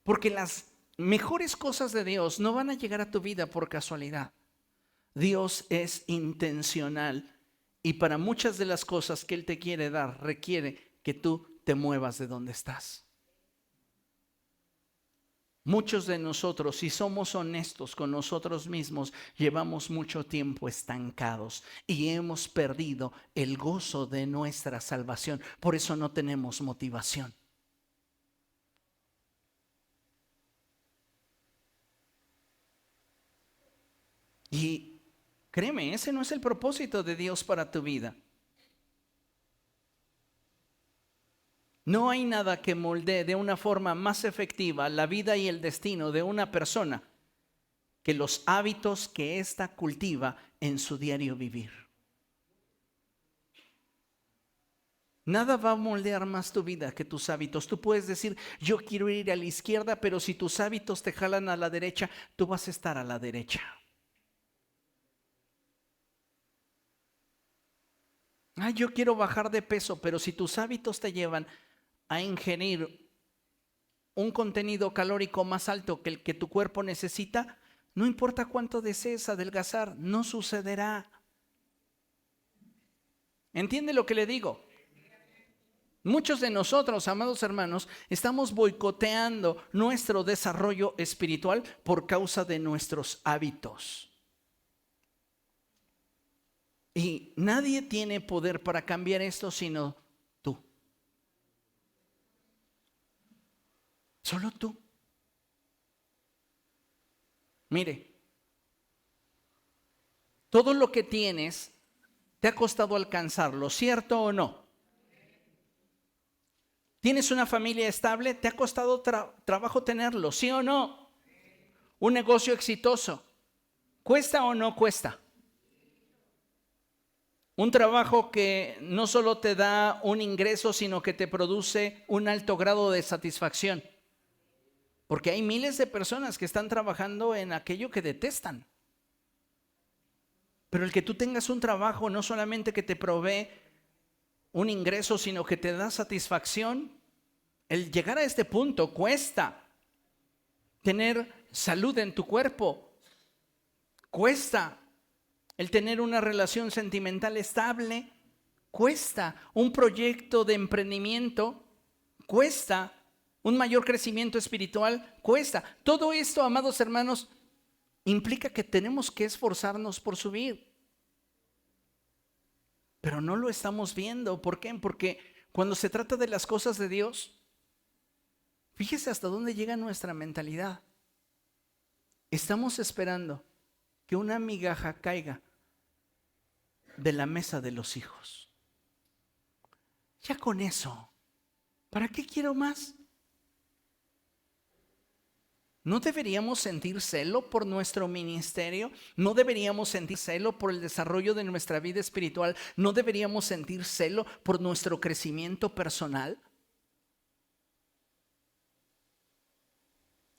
porque las mejores cosas de Dios no van a llegar a tu vida por casualidad. Dios es intencional y para muchas de las cosas que Él te quiere dar requiere que tú te muevas de donde estás. Muchos de nosotros, si somos honestos con nosotros mismos, llevamos mucho tiempo estancados y hemos perdido el gozo de nuestra salvación. Por eso no tenemos motivación. Y créeme, ese no es el propósito de Dios para tu vida. No hay nada que moldee de una forma más efectiva la vida y el destino de una persona que los hábitos que ésta cultiva en su diario vivir. Nada va a moldear más tu vida que tus hábitos. Tú puedes decir, yo quiero ir a la izquierda, pero si tus hábitos te jalan a la derecha, tú vas a estar a la derecha. Yo quiero bajar de peso, pero si tus hábitos te llevan a ingerir un contenido calórico más alto que el que tu cuerpo necesita, no importa cuánto desees adelgazar, no sucederá. ¿Entiende lo que le digo? Muchos de nosotros, amados hermanos, estamos boicoteando nuestro desarrollo espiritual por causa de nuestros hábitos. Y nadie tiene poder para cambiar esto sino tú. Solo tú. Mire, todo lo que tienes te ha costado alcanzarlo, ¿cierto o no? ¿Tienes una familia estable? ¿Te ha costado trabajo tenerlo, sí o no? ¿Un negocio exitoso? ¿Cuesta o no cuesta? Un trabajo que no solo te da un ingreso, sino que te produce un alto grado de satisfacción. Porque hay miles de personas que están trabajando en aquello que detestan. Pero el que tú tengas un trabajo no solamente que te provee un ingreso, sino que te da satisfacción. El llegar a este punto cuesta. Tener salud en tu cuerpo cuesta. El tener una relación sentimental estable cuesta. Un proyecto de emprendimiento cuesta. Un mayor crecimiento espiritual cuesta. Todo esto, amados hermanos, implica que tenemos que esforzarnos por subir. Pero no lo estamos viendo. ¿Por qué? Porque cuando se trata de las cosas de Dios, fíjese hasta dónde llega nuestra mentalidad. Estamos esperando que una migaja caiga de la mesa de los hijos. Ya con eso, ¿para qué quiero más? ¿No deberíamos sentir celo por nuestro ministerio? ¿No deberíamos sentir celo por el desarrollo de nuestra vida espiritual? ¿No deberíamos sentir celo por nuestro crecimiento personal?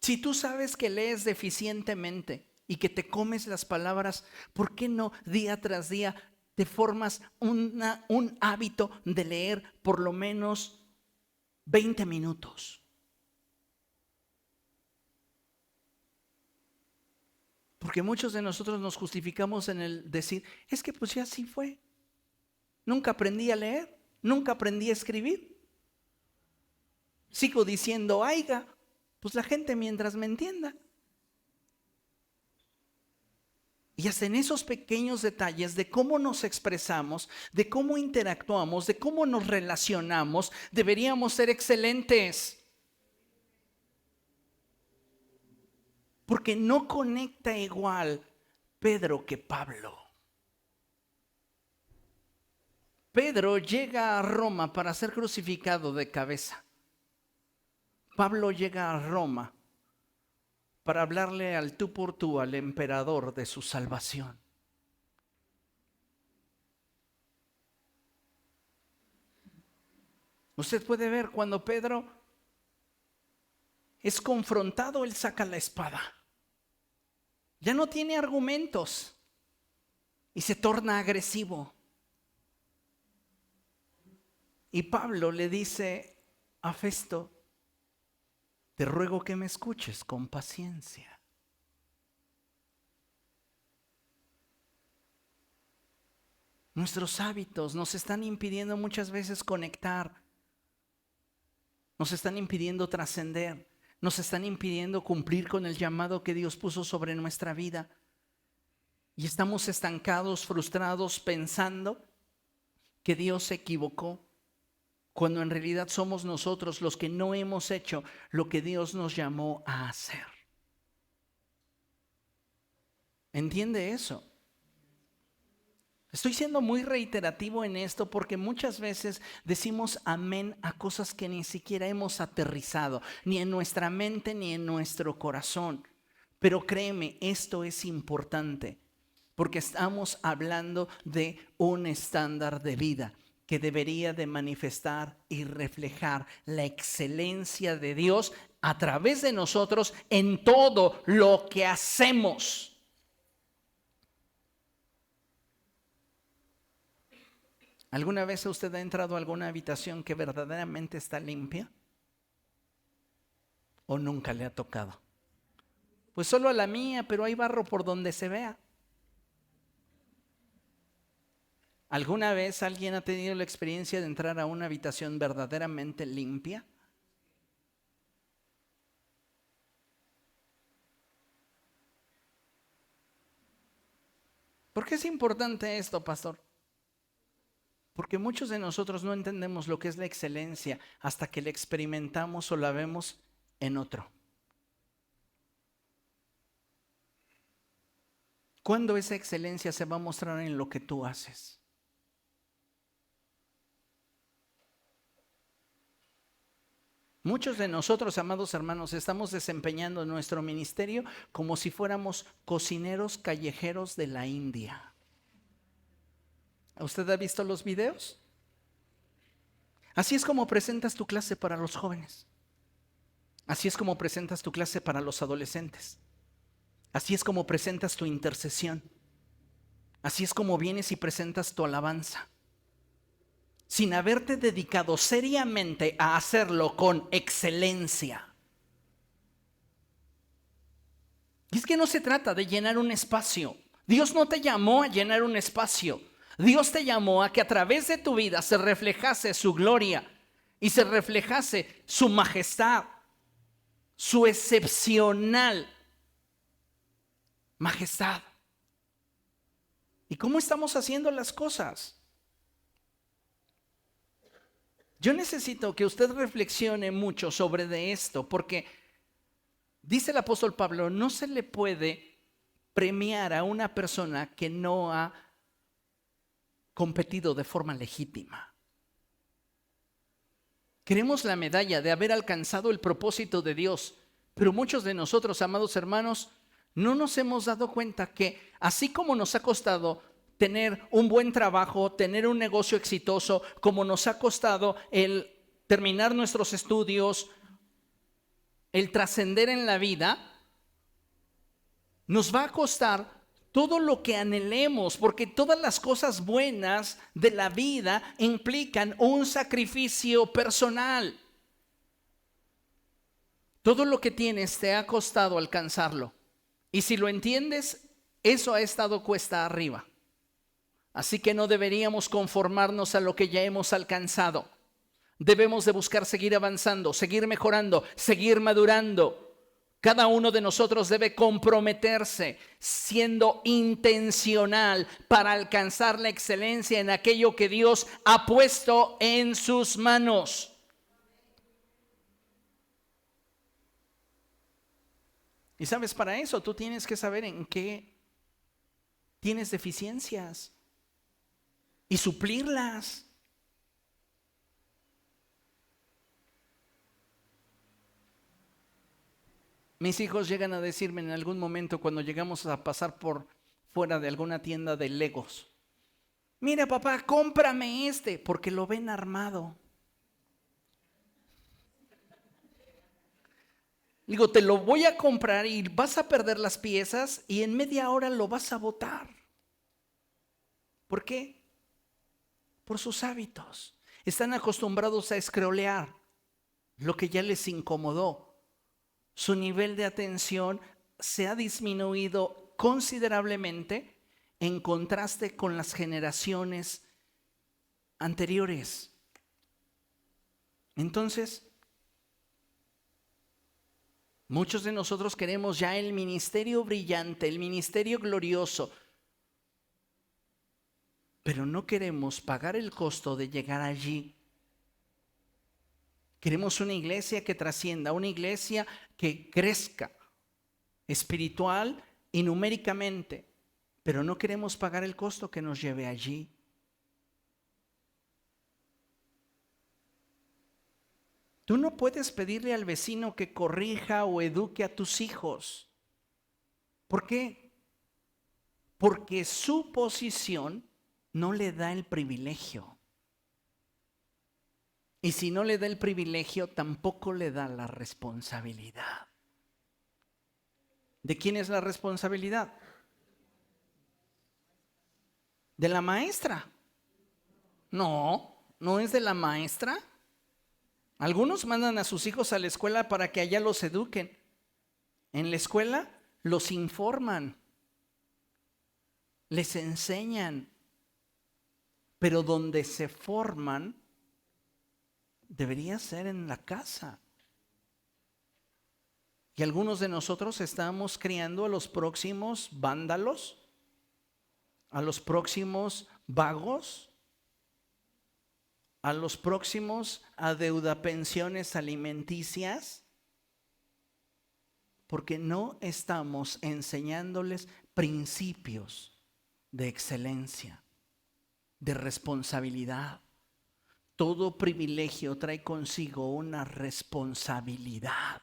Si tú sabes que lees deficientemente y que te comes las palabras, ¿por qué no día tras día te formas un hábito de leer por lo menos 20 minutos? Porque muchos de nosotros nos justificamos en el decir, es que pues ya así fue. Nunca aprendí a leer, nunca aprendí a escribir. Sigo diciendo, aiga, pues la gente mientras me entienda. Y hasta en esos pequeños detalles de cómo nos expresamos, de cómo interactuamos, de cómo nos relacionamos, deberíamos ser excelentes. Porque no conecta igual Pedro que Pablo. Pedro llega a Roma para ser crucificado de cabeza. Pablo llega a Roma para hablarle al tú por tú al emperador de su salvación. Usted puede ver cuando Pedro es confrontado, él saca la espada. Ya no tiene argumentos y se torna agresivo. Y Pablo le dice a Festo, te ruego que me escuches con paciencia. Nuestros hábitos nos están impidiendo muchas veces conectar, nos están impidiendo trascender. nos están impidiendo cumplir con el llamado que Dios puso sobre nuestra vida. Y estamos estancados, frustrados, pensando que Dios se equivocó, cuando en realidad somos nosotros los que no hemos hecho lo que Dios nos llamó a hacer. ¿Entiende eso? Estoy siendo muy reiterativo en esto porque muchas veces decimos amén a cosas que ni siquiera hemos aterrizado, ni en nuestra mente ni en nuestro corazón. Pero créeme, esto es importante porque estamos hablando de un estándar de vida que debería de manifestar y reflejar la excelencia de Dios a través de nosotros en todo lo que hacemos. ¿Alguna vez usted ha entrado a alguna habitación que verdaderamente está limpia? ¿O nunca le ha tocado? Pues solo a la mía, pero hay barro por donde se vea. ¿Alguna vez alguien ha tenido la experiencia de entrar a una habitación verdaderamente limpia? ¿Por qué es importante esto, pastor? Porque muchos de nosotros no entendemos lo que es la excelencia hasta que la experimentamos o la vemos en otro. ¿Cuándo esa excelencia se va a mostrar en lo que tú haces? Muchos de nosotros, amados hermanos, estamos desempeñando nuestro ministerio como si fuéramos cocineros callejeros de la India. ¿Usted ha visto los videos? Así es como presentas tu clase para los jóvenes. Así es como presentas tu clase para los adolescentes. Así es como presentas tu intercesión. Así es como vienes y presentas tu alabanza, sin haberte dedicado seriamente a hacerlo con excelencia. Y es que no se trata de llenar un espacio. Dios no te llamó a llenar un espacio. Dios te llamó a que a través de tu vida se reflejase su gloria y se reflejase su majestad, su excepcional majestad. ¿Y cómo estamos haciendo las cosas? Yo necesito que usted reflexione mucho sobre de esto, porque dice el apóstol Pablo, no se le puede premiar a una persona que no ha competido de forma legítima. Queremos la medalla de haber alcanzado el propósito de Dios, pero muchos de nosotros, amados hermanos, no nos hemos dado cuenta que así como nos ha costado tener un buen trabajo, tener un negocio exitoso, como nos ha costado el terminar nuestros estudios, el trascender en la vida, nos va a costar todo lo que anhelemos, porque todas las cosas buenas de la vida implican un sacrificio personal. Todo lo que tienes te ha costado alcanzarlo. Y si lo entiendes, eso ha estado cuesta arriba. Así que no deberíamos conformarnos a lo que ya hemos alcanzado. Debemos de buscar seguir avanzando, seguir mejorando, seguir madurando. Cada uno de nosotros debe comprometerse siendo intencional para alcanzar la excelencia en aquello que Dios ha puesto en sus manos. Y sabes, para eso tú tienes que saber en qué tienes deficiencias y suplirlas. Mis hijos llegan a decirme en algún momento cuando llegamos a pasar por fuera de alguna tienda de Legos: mira, papá, cómprame este, porque lo ven armado. Digo, te lo voy a comprar y vas a perder las piezas y en media hora lo vas a botar. ¿Por qué? Por sus hábitos. Están acostumbrados a escrolear lo que ya les incomodó. Su nivel de atención se ha disminuido considerablemente en contraste con las generaciones anteriores. Entonces, Muchos de nosotros queremos ya el ministerio brillante, el ministerio glorioso, pero no queremos pagar el costo de llegar allí. Queremos una iglesia que trascienda, una iglesia que crezca espiritual y numéricamente, pero no queremos pagar el costo que nos lleve allí. Tú no puedes pedirle al vecino que corrija o eduque a tus hijos. ¿Por qué? Porque su posición no le da el privilegio. Y si no le da el privilegio, tampoco le da la responsabilidad. ¿De quién es la responsabilidad? ¿De la maestra? No, no es de la maestra. Algunos mandan a sus hijos a la escuela para que allá los eduquen. En la escuela los informan, les enseñan, pero donde se forman debería ser en la casa. Y algunos de nosotros estamos criando a los próximos vándalos, a los próximos vagos, a los próximos adeudapensiones alimenticias, porque no estamos enseñándoles principios de excelencia, de responsabilidad. Todo privilegio trae consigo una responsabilidad.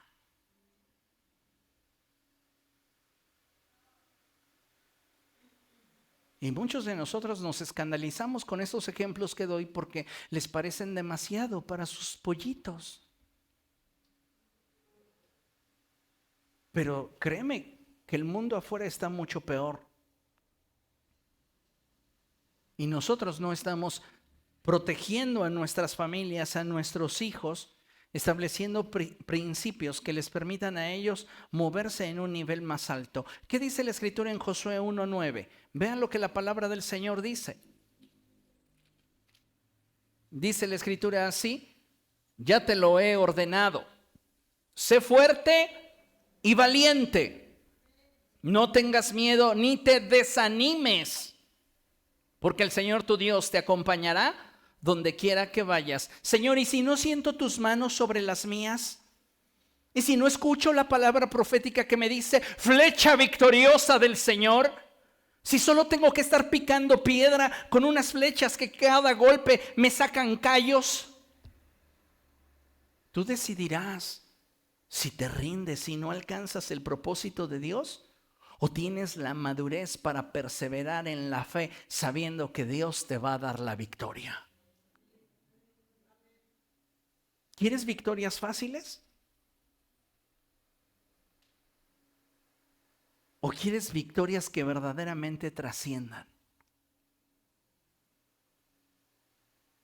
Y muchos de nosotros nos escandalizamos con estos ejemplos que doy porque les parecen demasiado para sus pollitos. Pero créeme que el mundo afuera está mucho peor. Y nosotros no estamos protegiendo a nuestras familias, a nuestros hijos, estableciendo principios que les permitan a ellos moverse en un nivel más alto. ¿Qué dice la Escritura en Josué 1:9? Vean lo que la palabra del Señor dice. Dice la Escritura así: ya te lo he ordenado. Sé fuerte y valiente. No tengas miedo ni te desanimes, porque el Señor tu Dios te acompañará donde quiera que vayas. Señor, ¿y si no siento tus manos sobre las mías? ¿Y si no escucho la palabra profética que me dice flecha victoriosa del Señor? Si solo tengo que estar picando piedra con unas flechas que cada golpe me sacan callos. Tú decidirás si te rindes y no alcanzas el propósito de Dios, o tienes la madurez para perseverar en la fe sabiendo que Dios te va a dar la victoria. ¿Quieres victorias fáciles? ¿O quieres victorias que verdaderamente trasciendan?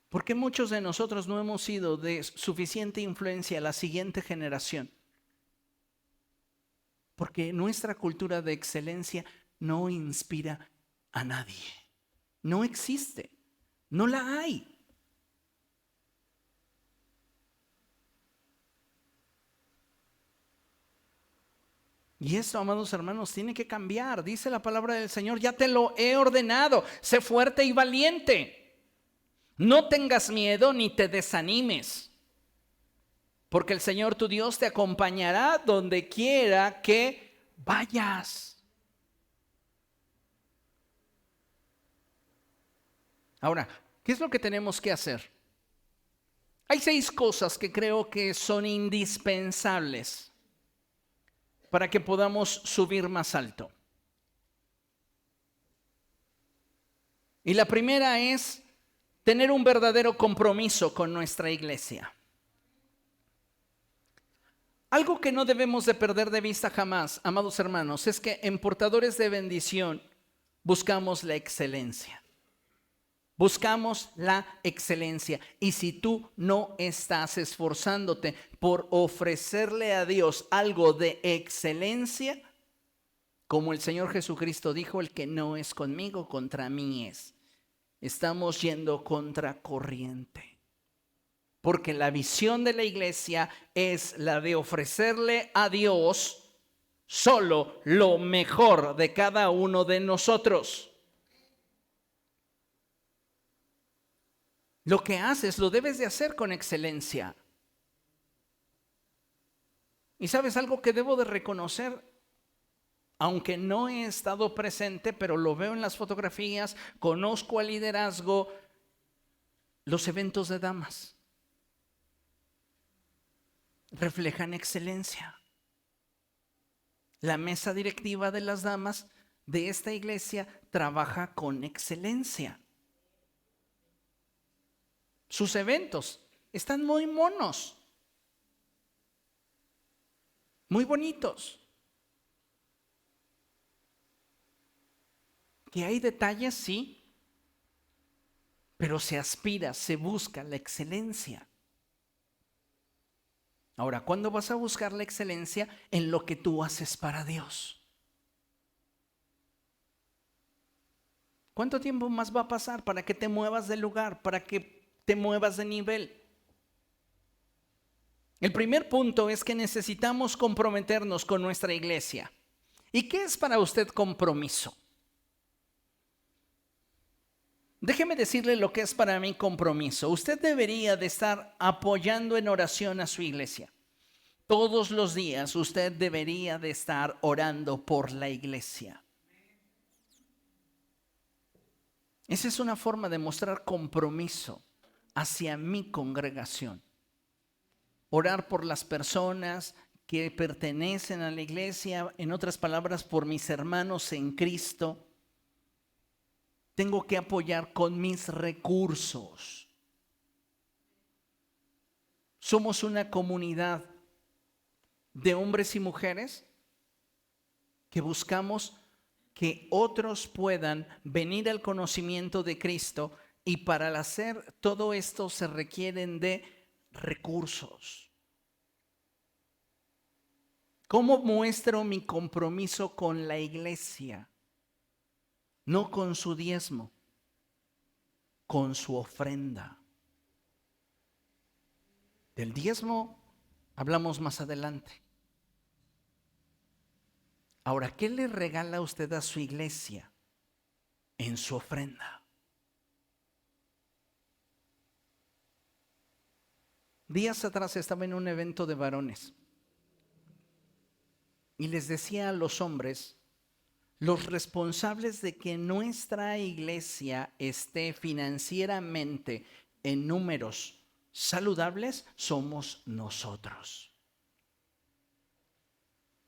¿Por qué muchos de nosotros no hemos sido de suficiente influencia a la siguiente generación? Porque nuestra cultura de excelencia no inspira a nadie. No existe. No la hay. Y esto, amados hermanos, tiene que cambiar. Dice la palabra del Señor: ya te lo he ordenado. Sé fuerte y valiente. No tengas miedo ni te desanimes, porque el Señor tu Dios te acompañará donde quiera que vayas. Ahora, ¿qué es lo que tenemos que hacer? Hay 6 cosas que creo que son indispensables para que podamos subir más alto. Y la primera es tener un verdadero compromiso con nuestra iglesia. Algo que no debemos de perder de vista jamás, amados hermanos, es que en Portadores de Bendición buscamos la excelencia. Buscamos la excelencia. Y si tú no estás esforzándote por ofrecerle a Dios algo de excelencia, como el Señor Jesucristo dijo: el que no es conmigo, contra mí es. Estamos yendo contra corriente. Porque la visión de la iglesia es la de ofrecerle a Dios solo lo mejor de cada uno de nosotros. Lo que haces lo debes de hacer con excelencia. Y sabes algo que debo de reconocer, aunque no he estado presente, pero lo veo en las fotografías, conozco al liderazgo, los eventos de damas reflejan excelencia. La mesa directiva de las damas de esta iglesia trabaja con excelencia. Sus eventos están muy monos, muy bonitos. ¿Que hay detalles? Sí, pero se aspira, se busca la excelencia. Ahora, ¿cuándo vas a buscar la excelencia? En lo que tú haces para Dios. ¿Cuánto tiempo más va a pasar para que te muevas de lugar, para que te muevas de nivel? El primer punto es que necesitamos comprometernos con nuestra iglesia. ¿Y qué es para usted compromiso? Déjeme decirle lo que es para mí compromiso. Usted debería de estar apoyando en oración a su iglesia. Todos los días usted debería de estar orando por la iglesia. Esa es una forma de mostrar compromiso hacia mi congregación. Orar por las personas que pertenecen a la iglesia, en otras palabras, por mis hermanos en Cristo. Tengo que apoyar con mis recursos. Somos una comunidad de hombres y mujeres que buscamos que otros puedan venir al conocimiento de Cristo, y para hacer todo esto se requieren de recursos. ¿Cómo muestro mi compromiso con la iglesia? No con su diezmo, con su ofrenda. Del diezmo hablamos más adelante. Ahora, ¿qué le regala usted a su iglesia en su ofrenda? Días atrás estaba en un evento de varones y les decía a los hombres: los responsables de que nuestra iglesia esté financieramente en números saludables somos nosotros.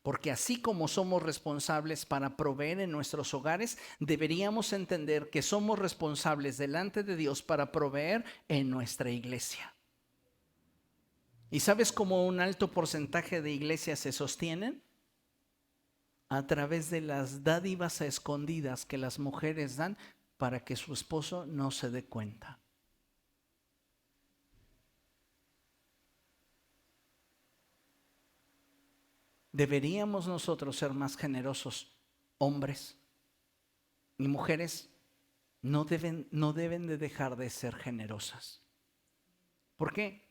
Porque así como somos responsables para proveer en nuestros hogares, deberíamos entender que somos responsables delante de Dios para proveer en nuestra iglesia. ¿Y sabes cómo un alto porcentaje de iglesias se sostienen? A través de las dádivas a escondidas que las mujeres dan para que su esposo no se dé cuenta. Deberíamos nosotros ser más generosos. Hombres y mujeres no deben de dejar de ser generosas. ¿Por qué?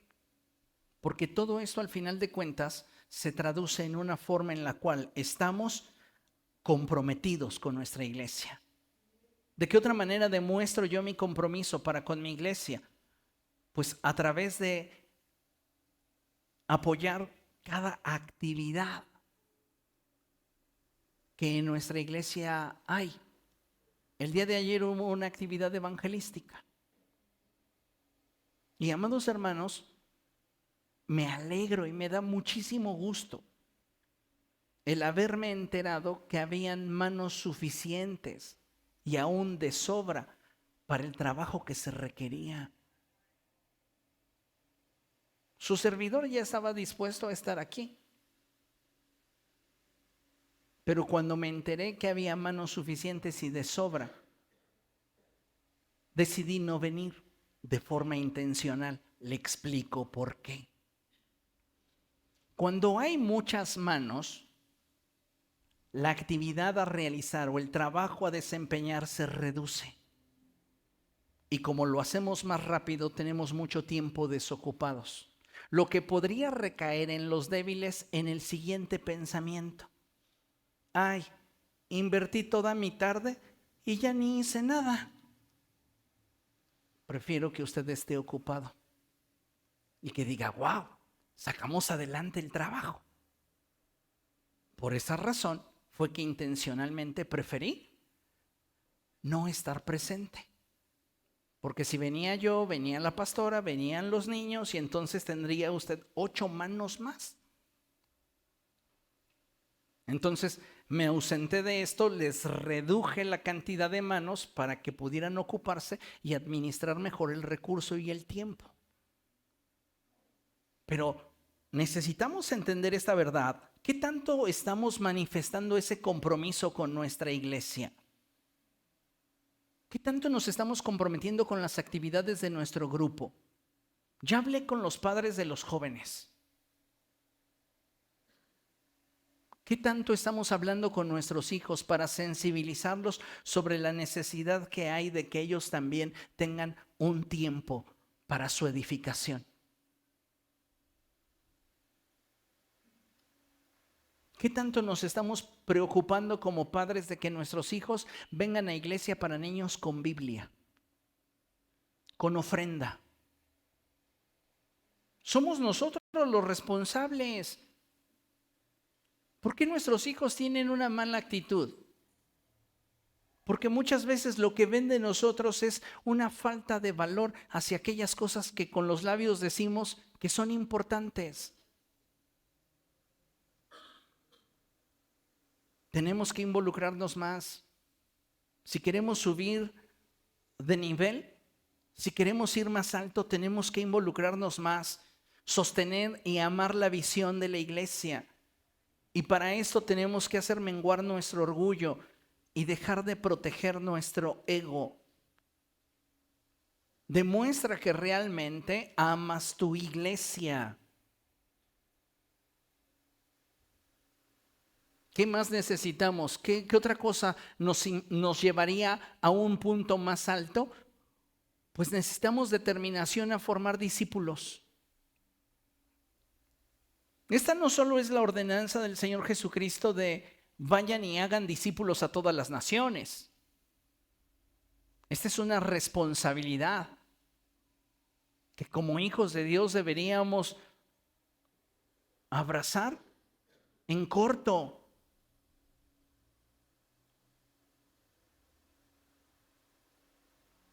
Porque todo esto, al final de cuentas, se traduce en una forma en la cual estamos comprometidos con nuestra iglesia. ¿De qué otra manera demuestro yo mi compromiso para con mi iglesia? Pues a través de apoyar cada actividad que en nuestra iglesia hay. El día de ayer hubo una actividad evangelística. Y amados hermanos, me alegro y me da muchísimo gusto el haberme enterado que habían manos suficientes y aún de sobra para el trabajo que se requería. Su servidor ya estaba dispuesto a estar aquí. Pero cuando me enteré que había manos suficientes y de sobra, decidí no venir de forma intencional. Le explico por qué. Cuando hay muchas manos, la actividad a realizar o el trabajo a desempeñar se reduce. Y como lo hacemos más rápido, tenemos mucho tiempo desocupados. Lo que podría recaer en los débiles en el siguiente pensamiento. Ay, invertí toda mi tarde y ya ni hice nada. Prefiero que usted esté ocupado y que diga, wow, sacamos adelante el trabajo. Por esa razón fue que intencionalmente preferí no estar presente. Porque si venía yo, venía la pastora, venían los niños y entonces tendría usted 8 manos más. Entonces me ausenté de esto, les reduje la cantidad de manos para que pudieran ocuparse y administrar mejor el recurso y el tiempo. Pero necesitamos entender esta verdad. ¿Qué tanto estamos manifestando ese compromiso con nuestra iglesia? ¿Qué tanto nos estamos comprometiendo con las actividades de nuestro grupo? Ya hablé con los padres de los jóvenes. ¿Qué tanto estamos hablando con nuestros hijos para sensibilizarlos sobre la necesidad que hay de que ellos también tengan un tiempo para su edificación? ¿Qué tanto nos estamos preocupando como padres de que nuestros hijos vengan a iglesia para niños con Biblia, con ofrenda? Somos nosotros los responsables. ¿Por qué nuestros hijos tienen una mala actitud? Porque muchas veces lo que ven de nosotros es una falta de valor hacia aquellas cosas que con los labios decimos que son importantes. Tenemos que involucrarnos más. Si queremos subir de nivel, si queremos ir más alto, tenemos que involucrarnos más, sostener y amar la visión de la iglesia. Y para esto tenemos que hacer menguar nuestro orgullo y dejar de proteger nuestro ego. Demuestra que realmente amas tu iglesia. ¿Qué más necesitamos? ¿Qué otra cosa nos llevaría a un punto más alto? Pues necesitamos determinación a formar discípulos. Esta no solo es la ordenanza del Señor Jesucristo de vayan y hagan discípulos a todas las naciones. Esta es una responsabilidad que como hijos de Dios deberíamos abrazar en corto.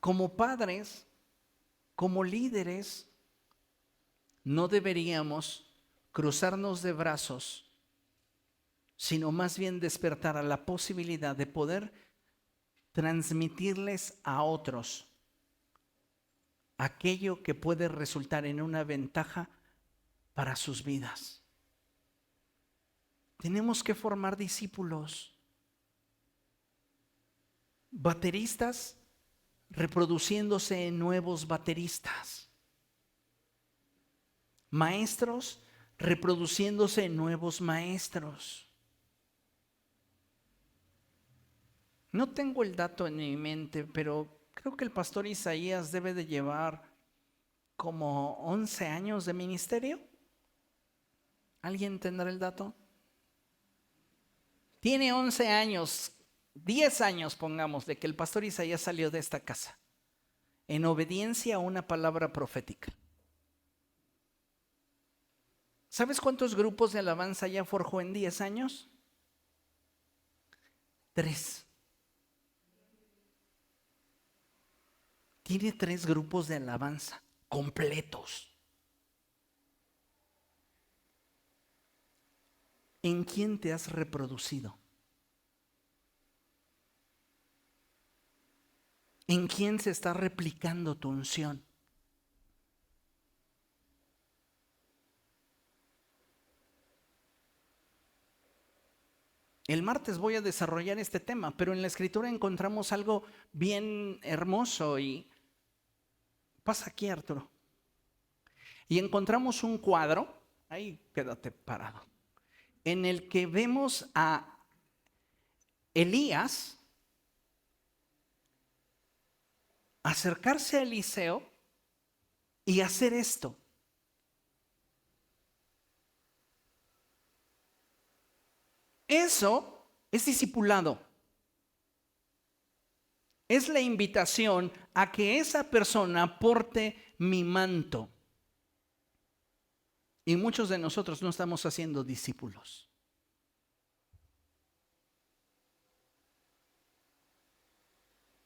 Como padres, como líderes, no deberíamos cruzarnos de brazos, sino más bien despertar a la posibilidad de poder transmitirles a otros aquello que puede resultar en una ventaja para sus vidas. Tenemos que formar discípulos, bateristas reproduciéndose en nuevos bateristas, maestros reproduciéndose en nuevos maestros. No tengo el dato en mi mente, pero creo que el pastor Isaías debe de llevar como 11 años de ministerio. ¿Alguien tendrá el dato? Tiene 11 años, 10 años pongamos, de que el pastor Isaías salió de esta casa en obediencia a una palabra profética. ¿Sabes cuántos grupos de alabanza ya forjó en 10 años? 3. Tiene 3 grupos de alabanza completos. ¿En quién te has reproducido? ¿En quién se está replicando tu unción? El martes voy a desarrollar este tema, pero en la escritura encontramos algo bien hermoso y pasa aquí, Arturo. Y encontramos un cuadro, ahí quédate parado, en el que vemos a Elías acercarse a Eliseo y hacer esto. Eso es discipulado. Es la invitación a que esa persona porte mi manto. Y muchos de nosotros no estamos haciendo discípulos.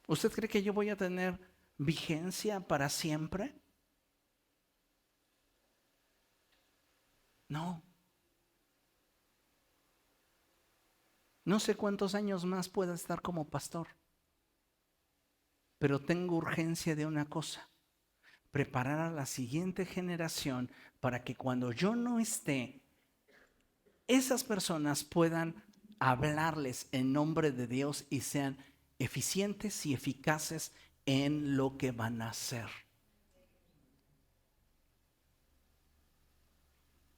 ¿Usted cree que yo voy a tener vigencia para siempre? No. No sé cuántos años más pueda estar como pastor, pero tengo urgencia de una cosa: preparar a la siguiente generación para que cuando yo no esté, esas personas puedan hablarles en nombre de Dios y sean eficientes y eficaces en lo que van a hacer.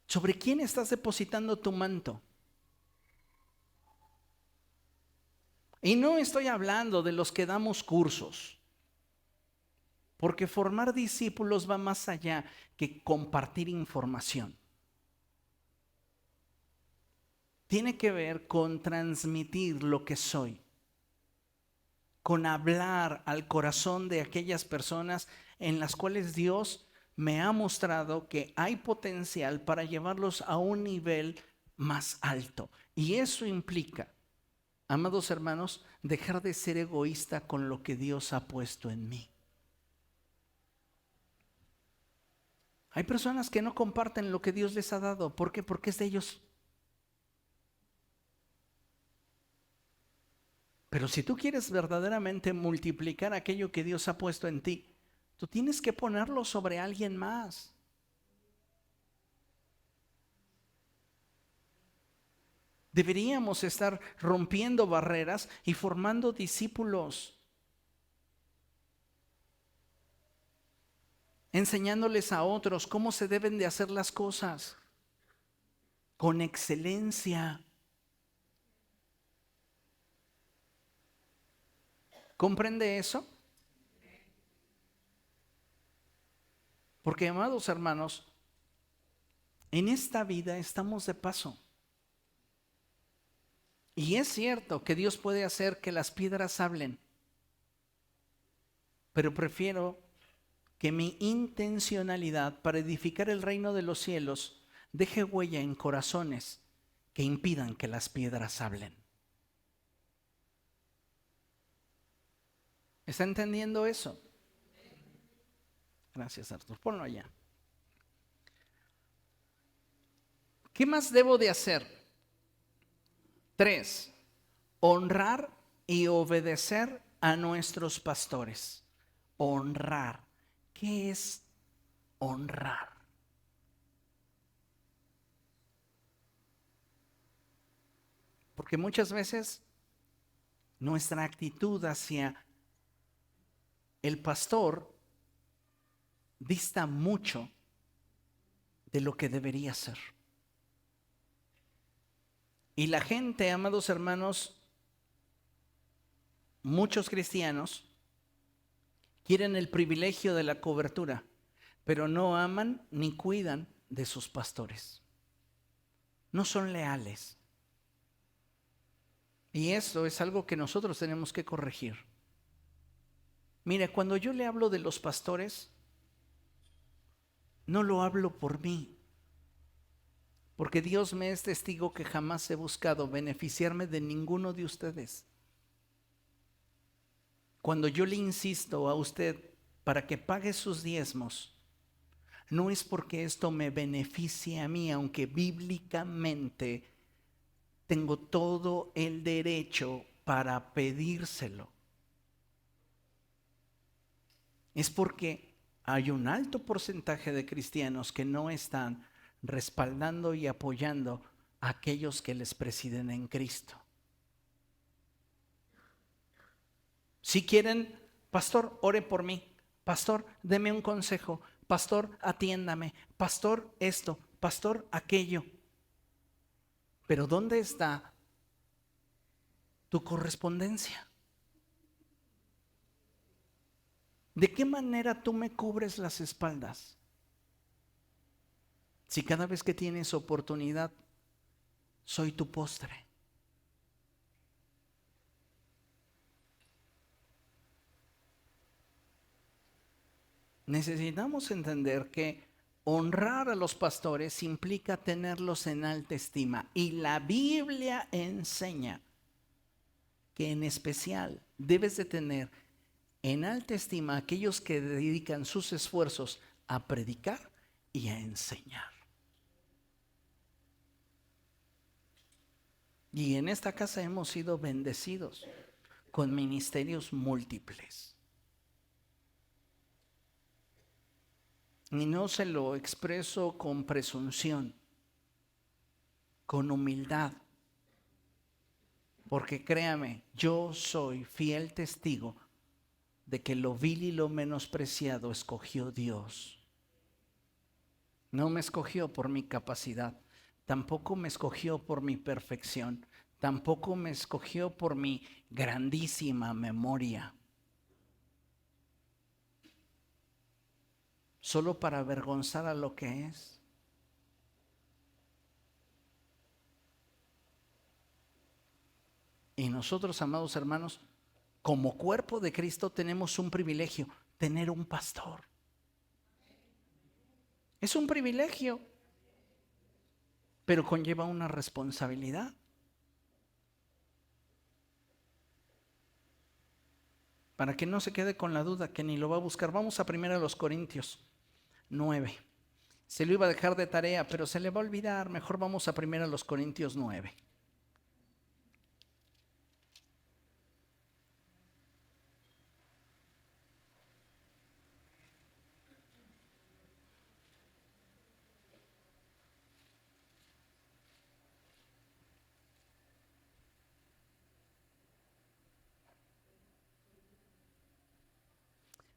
¿Sobre quién estás depositando tu manto? Y no estoy hablando de los que damos cursos, porque formar discípulos va más allá que compartir información. Tiene que ver con transmitir lo que soy, con hablar al corazón de aquellas personas en las cuales Dios me ha mostrado que hay potencial para llevarlos a un nivel más alto. Y eso implica, amados hermanos, dejar de ser egoísta con lo que Dios ha puesto en mí. Hay personas que no comparten lo que Dios les ha dado. ¿Por qué? Porque es de ellos. Pero si tú quieres verdaderamente multiplicar aquello que Dios ha puesto en ti, tú tienes que ponerlo sobre alguien más. Deberíamos estar rompiendo barreras y formando discípulos, enseñándoles a otros cómo se deben de hacer las cosas con excelencia. ¿Comprende eso? Porque, amados hermanos, en esta vida estamos de paso. Y es cierto que Dios puede hacer que las piedras hablen, pero prefiero que mi intencionalidad para edificar el reino de los cielos deje huella en corazones que impidan que las piedras hablen. ¿Está entendiendo eso? Gracias, Artur. Ponlo allá. ¿Qué más debo de hacer? 3. Honrar y obedecer a nuestros pastores. Honrar. ¿Qué es honrar? Porque muchas veces nuestra actitud hacia el pastor dista mucho de lo que debería ser. Y la gente, amados hermanos, muchos cristianos quieren el privilegio de la cobertura, pero no aman ni cuidan de sus pastores. No son leales. Y eso es algo que nosotros tenemos que corregir. Mire, cuando yo le hablo de los pastores, no lo hablo por mí, porque Dios me es testigo que jamás he buscado beneficiarme de ninguno de ustedes. Cuando yo le insisto a usted para que pague sus diezmos, no es porque esto me beneficie a mí, aunque bíblicamente tengo todo el derecho para pedírselo. Es porque hay un alto porcentaje de cristianos que no están respaldando y apoyando a aquellos que les presiden en Cristo. Si quieren, pastor, ore por mí. Pastor, deme un consejo. Pastor, atiéndame. Pastor, esto. Pastor, aquello. Pero ¿dónde está tu correspondencia? ¿De qué manera tú me cubres las espaldas? Si cada vez que tienes oportunidad, soy tu postre. Necesitamos entender que honrar a los pastores implica tenerlos en alta estima. Y la Biblia enseña que en especial debes de tener en alta estima a aquellos que dedican sus esfuerzos a predicar y a enseñar. Y en esta casa hemos sido bendecidos con ministerios múltiples. Y no se lo expreso con presunción, con humildad. Porque créame, yo soy fiel testigo de que lo vil y lo menospreciado escogió Dios. No me escogió por mi capacidad, tampoco me escogió por mi perfección, tampoco me escogió por mi grandísima memoria. Solo para avergonzar a lo que es. Y nosotros, amados hermanos, como cuerpo de Cristo tenemos un privilegio, tener un pastor. Es un privilegio, pero conlleva una responsabilidad. Para que no se quede con la duda que ni lo va a buscar, vamos a 1 Corintios 9. Se lo iba a dejar de tarea, pero se le va a olvidar. Mejor vamos a 1 Corintios 9.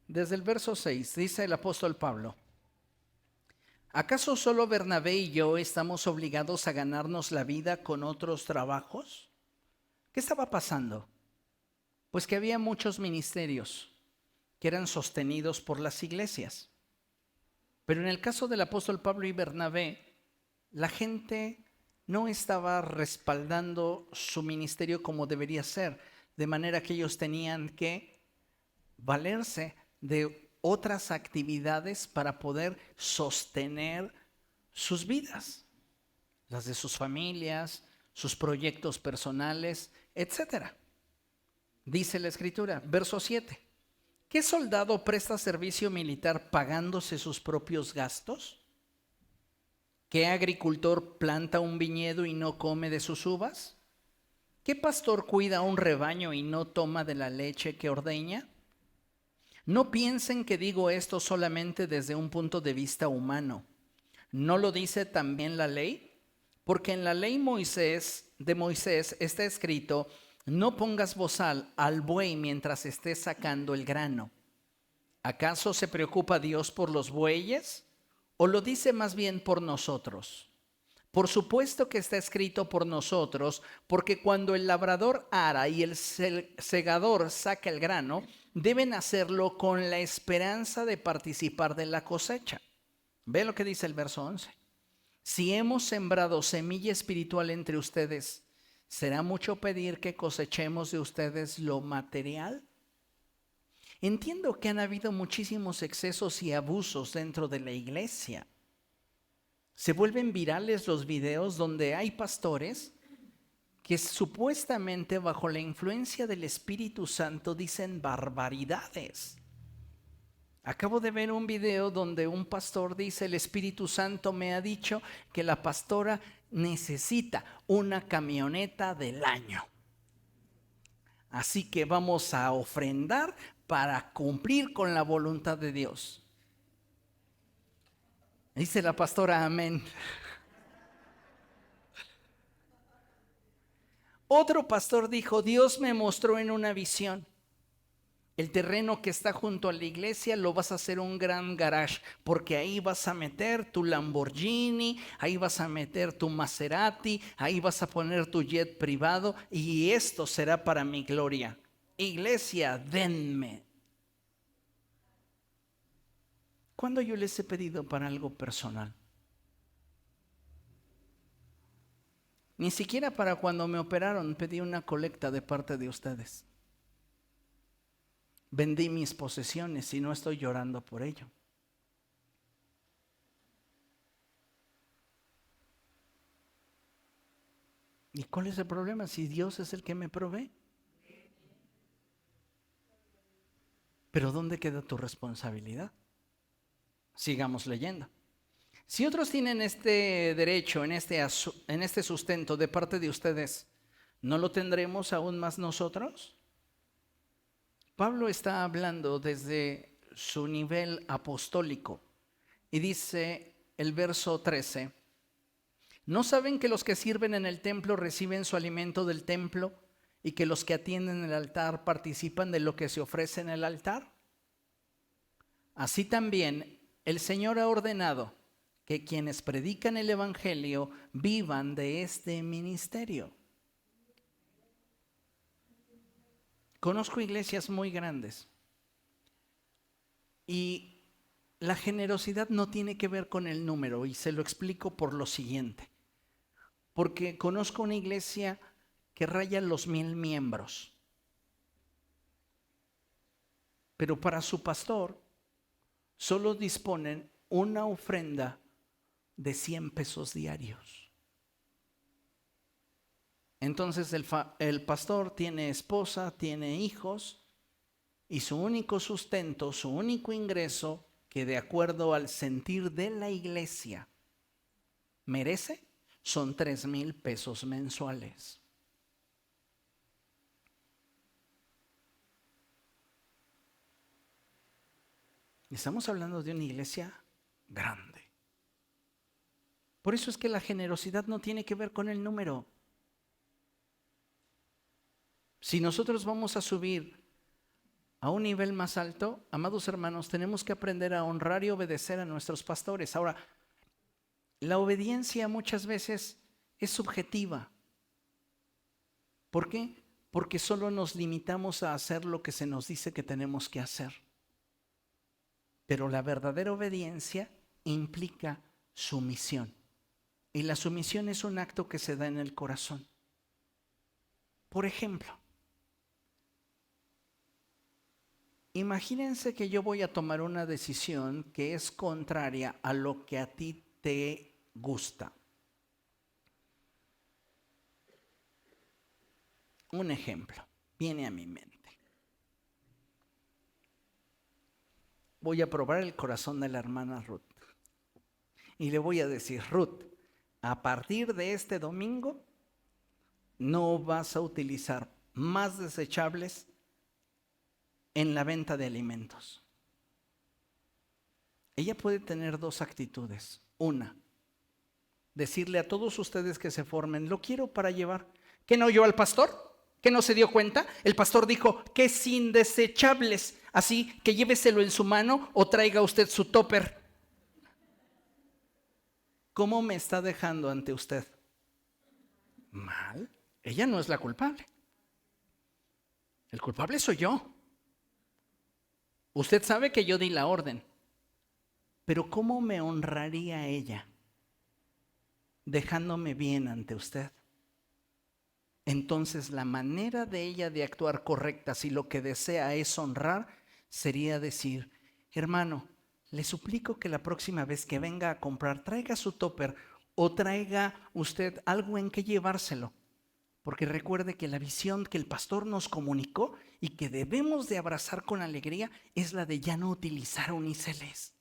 Desde el verso 6 dice el apóstol Pablo: ¿acaso solo Bernabé y yo estamos obligados a ganarnos la vida con otros trabajos? ¿Qué estaba pasando? Pues que había muchos ministerios que eran sostenidos por las iglesias. Pero en el caso del apóstol Pablo y Bernabé, la gente no estaba respaldando su ministerio como debería ser, de manera que ellos tenían que valerse de otras actividades para poder sostener sus vidas, las de sus familias, sus proyectos personales, etcétera. Dice la Escritura, verso 7, ¿qué soldado presta servicio militar pagándose sus propios gastos? ¿Qué agricultor planta un viñedo y no come de sus uvas? ¿Qué pastor cuida un rebaño y no toma de la leche que ordeña? No piensen que digo esto solamente desde un punto de vista humano. ¿No lo dice también la ley? Porque en la ley de Moisés está escrito: no pongas bozal al buey mientras esté sacando el grano. ¿Acaso se preocupa Dios por los bueyes? ¿O lo dice más bien por nosotros? Por supuesto que está escrito por nosotros, porque cuando el labrador ara y el segador saca el grano, deben hacerlo con la esperanza de participar de la cosecha. Ve lo que dice el verso 11. Si hemos sembrado semilla espiritual entre ustedes, ¿será mucho pedir que cosechemos de ustedes lo material? Entiendo que han habido muchísimos excesos y abusos dentro de la iglesia. Se vuelven virales los videos donde hay pastores que supuestamente bajo la influencia del Espíritu Santo dicen barbaridades. Acabo de ver un video donde un pastor dice: el Espíritu Santo me ha dicho que la pastora necesita una camioneta del año. Así que vamos a ofrendar para cumplir con la voluntad de Dios. Dice la pastora: amén. Otro pastor dijo: Dios me mostró en una visión el terreno que está junto a la iglesia, lo vas a hacer un gran garage, porque ahí vas a meter tu Lamborghini, ahí vas a meter tu Maserati, ahí vas a poner tu jet privado, y esto será para mi gloria. Iglesia, denme. ¿Cuándo yo les he pedido para algo personal? Ni siquiera para cuando me operaron pedí una colecta de parte de ustedes. Vendí mis posesiones y no estoy llorando por ello. ¿Y cuál es el problema si Dios es el que me provee? Pero ¿dónde queda tu responsabilidad? Sigamos leyendo. Si otros tienen este derecho, en este sustento de parte de ustedes, ¿no lo tendremos aún más nosotros? Pablo está hablando desde su nivel apostólico y dice el verso 13, ¿no saben que los que sirven en el templo reciben su alimento del templo y que los que atienden el altar participan de lo que se ofrece en el altar? Así también el Señor ha ordenado que quienes predican el evangelio vivan de este ministerio. Conozco iglesias muy grandes y la generosidad no tiene que ver con el número, y se lo explico por lo siguiente. Porque conozco una iglesia que raya los 1000 miembros, pero para su pastor solo disponen una ofrenda de 100 pesos diarios. Entonces el pastor tiene esposa, tiene hijos, y su único sustento, su único ingreso, que de acuerdo al sentir de la iglesia merece, son 3000 pesos mensuales. Estamos hablando de una iglesia grande. Por eso es que la generosidad no tiene que ver con el número. Si nosotros vamos a subir a un nivel más alto, amados hermanos, tenemos que aprender a honrar y obedecer a nuestros pastores. Ahora, la obediencia muchas veces es subjetiva. ¿Por qué? Porque solo nos limitamos a hacer lo que se nos dice que tenemos que hacer. Pero la verdadera obediencia implica sumisión. Y la sumisión es un acto que se da en el corazón. Por ejemplo, imagínense que yo voy a tomar una decisión que es contraria a lo que a ti te gusta. Un ejemplo viene a mi mente. Voy a probar el corazón de la hermana Ruth. Y le voy a decir, Ruth, a partir de este domingo no vas a utilizar más desechables en la venta de alimentos. Ella puede tener dos actitudes. Una, decirle a todos ustedes que se formen, lo quiero para llevar. ¿Qué no oyó al pastor? ¿Que no se dio cuenta? El pastor dijo que sin desechables, así que lléveselo en su mano o traiga usted su topper. ¿Cómo me está dejando ante usted? Mal. Ella no es la culpable. El culpable soy yo. Usted sabe que yo di la orden. Pero ¿cómo me honraría ella dejándome bien ante usted? Entonces la manera de ella de actuar correcta, si lo que desea es honrar, sería decir, hermano, le suplico que la próxima vez que venga a comprar traiga su topper o traiga usted algo en que llevárselo. Porque recuerde que la visión que el pastor nos comunicó y que debemos de abrazar con alegría es la de ya no utilizar uniceles.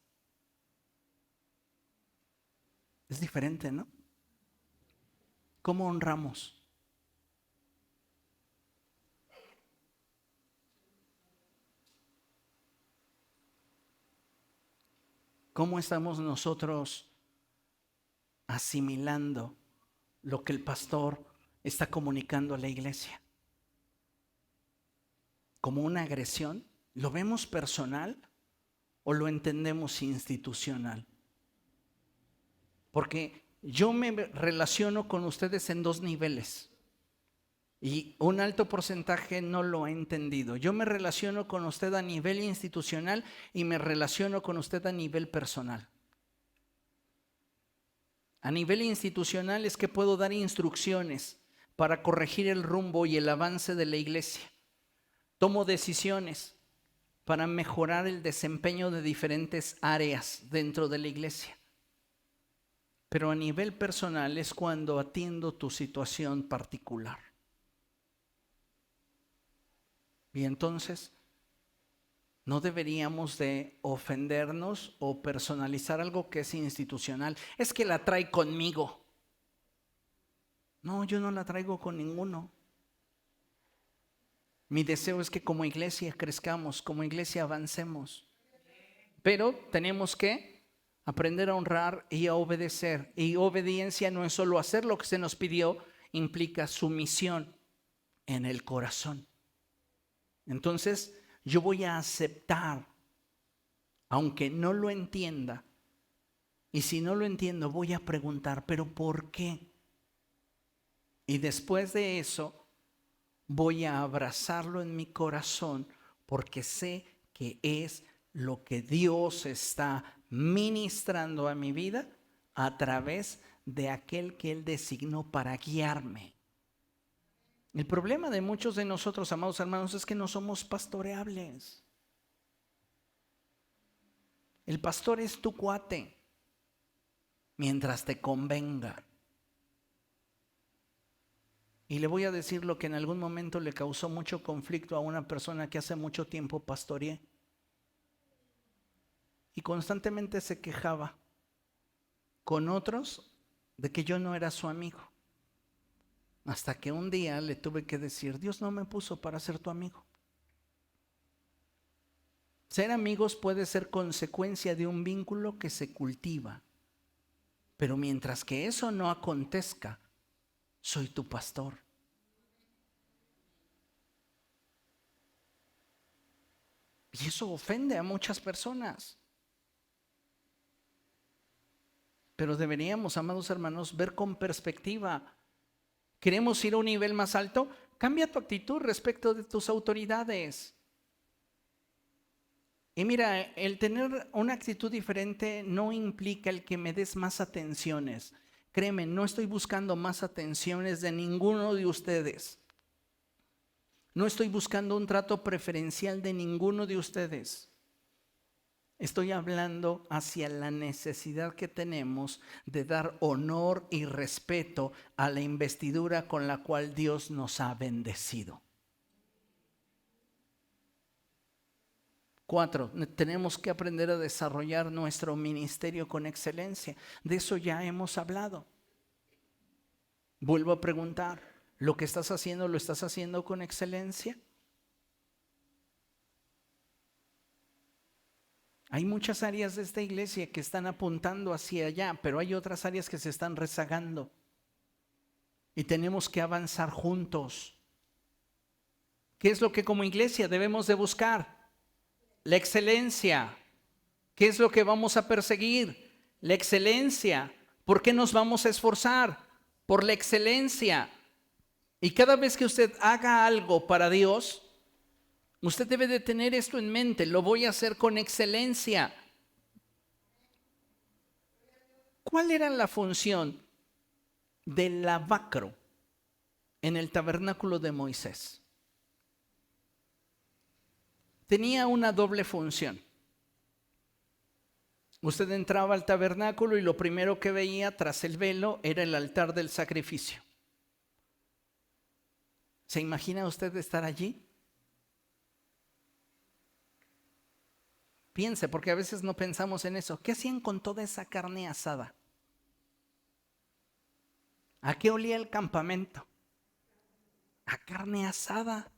Es diferente, ¿no? ¿Cómo honramos? ¿Cómo estamos nosotros asimilando lo que el pastor está comunicando a la iglesia? ¿Como una agresión? ¿Lo vemos personal o lo entendemos institucional? Porque yo me relaciono con ustedes en dos niveles. Y un alto porcentaje no lo ha entendido. Yo me relaciono con usted a nivel institucional y me relaciono con usted a nivel personal. A nivel institucional es que puedo dar instrucciones para corregir el rumbo y el avance de la iglesia. Tomo decisiones para mejorar el desempeño de diferentes áreas dentro de la iglesia. Pero a nivel personal es cuando atiendo tu situación particular. Y entonces no deberíamos de ofendernos o personalizar algo que es institucional. Es que la trae conmigo. No, yo no la traigo con ninguno. Mi deseo es que como iglesia crezcamos, como iglesia avancemos. Pero tenemos que aprender a honrar y a obedecer. Y obediencia no es solo hacer lo que se nos pidió, implica sumisión en el corazón. Entonces, yo voy a aceptar, aunque no lo entienda. Y si no lo entiendo, voy a preguntar, ¿pero por qué? Y después de eso, voy a abrazarlo en mi corazón porque sé que es lo que Dios está ministrando a mi vida a través de aquel que Él designó para guiarme. El problema de muchos de nosotros, amados hermanos, es que no somos pastoreables. El pastor es tu cuate mientras te convenga. Y le voy a decir lo que en algún momento le causó mucho conflicto a una persona que hace mucho tiempo pastoreé. Y constantemente se quejaba con otros de que yo no era su amigo. Hasta que un día le tuve que decir, Dios no me puso para ser tu amigo. Ser amigos puede ser consecuencia de un vínculo que se cultiva. Pero mientras que eso no acontezca, soy tu pastor. Y eso ofende a muchas personas. Pero deberíamos, amados hermanos, ver con perspectiva. ¿Queremos ir a un nivel más alto? Cambia tu actitud respecto de tus autoridades. Y mira, el tener una actitud diferente no implica el que me des más atenciones. Créeme, no estoy buscando más atenciones de ninguno de ustedes. No estoy buscando un trato preferencial de ninguno de ustedes. Estoy hablando hacia la necesidad que tenemos de dar honor y respeto a la investidura con la cual Dios nos ha bendecido. 4, tenemos que aprender a desarrollar nuestro ministerio con excelencia. De eso ya hemos hablado. Vuelvo a preguntar, ¿lo que estás haciendo lo estás haciendo con excelencia? Hay muchas áreas de esta iglesia que están apuntando hacia allá, pero hay otras áreas que se están rezagando. Y tenemos que avanzar juntos. ¿Qué es lo que como iglesia debemos de buscar? La excelencia. ¿Qué es lo que vamos a perseguir? La excelencia. ¿Por qué nos vamos a esforzar? Por la excelencia. Y cada vez que usted haga algo para Dios, usted debe de tener esto en mente. Lo voy a hacer con excelencia. ¿Cuál era la función del lavacro en el tabernáculo de Moisés? Tenía una doble función. Usted entraba al tabernáculo y lo primero que veía tras el velo era el altar del sacrificio. ¿Se imagina usted estar allí? Piense, porque a veces no pensamos en eso. ¿Qué hacían con toda esa carne asada? ¿A qué olía el campamento? A carne asada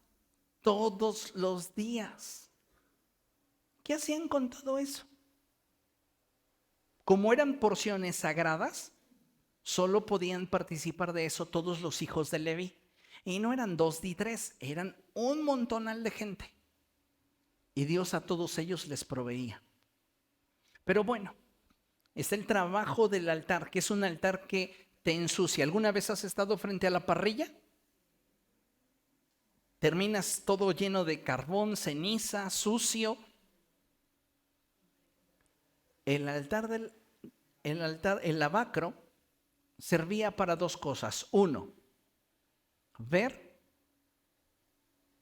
todos los días. ¿Qué hacían con todo eso? Como eran porciones sagradas, solo podían participar de eso todos los hijos de Leví. Y no eran 2 ni 3, eran un montonal de gente. Y Dios a todos ellos les proveía. Pero bueno, está el trabajo del altar, que es un altar que te ensucia. ¿Alguna vez has estado frente a la parrilla? terminas todo lleno de carbón, ceniza, sucio. El lavacro servía para dos cosas. Uno, ver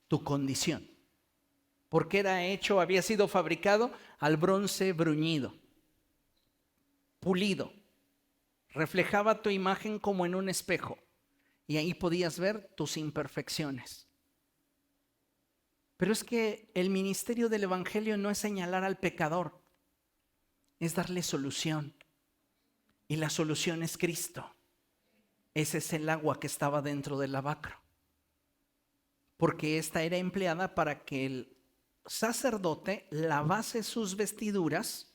tu condición, porque había sido fabricado al bronce bruñido, pulido. Reflejaba tu imagen como en un espejo y ahí podías ver tus imperfecciones. Pero es que el ministerio del evangelio no es señalar al pecador, es darle solución. Y la solución es Cristo. Ese es el agua que estaba dentro del lavacro. Porque esta era empleada para que el sacerdote lavase sus vestiduras,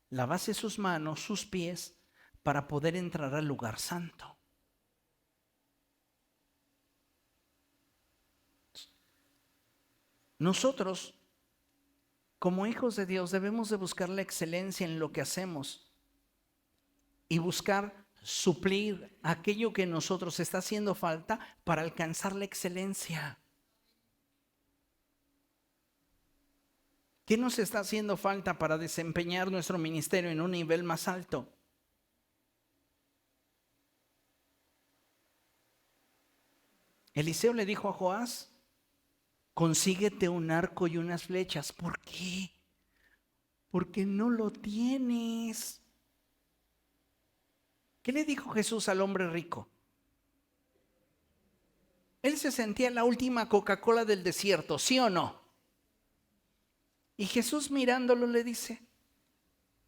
lavase sus manos, sus pies, para poder entrar al lugar santo. Nosotros, como hijos de Dios, debemos de buscar la excelencia en lo que hacemos y buscar suplir aquello que en nosotros está haciendo falta para alcanzar la excelencia. ¿Qué nos está haciendo falta para desempeñar nuestro ministerio en un nivel más alto? Eliseo le dijo a Joás: consíguete un arco y unas flechas. ¿Por qué? Porque no lo tienes. ¿Qué le dijo Jesús al hombre rico? Él se sentía la última Coca-Cola del desierto, ¿sí o no? Y Jesús mirándolo le dice: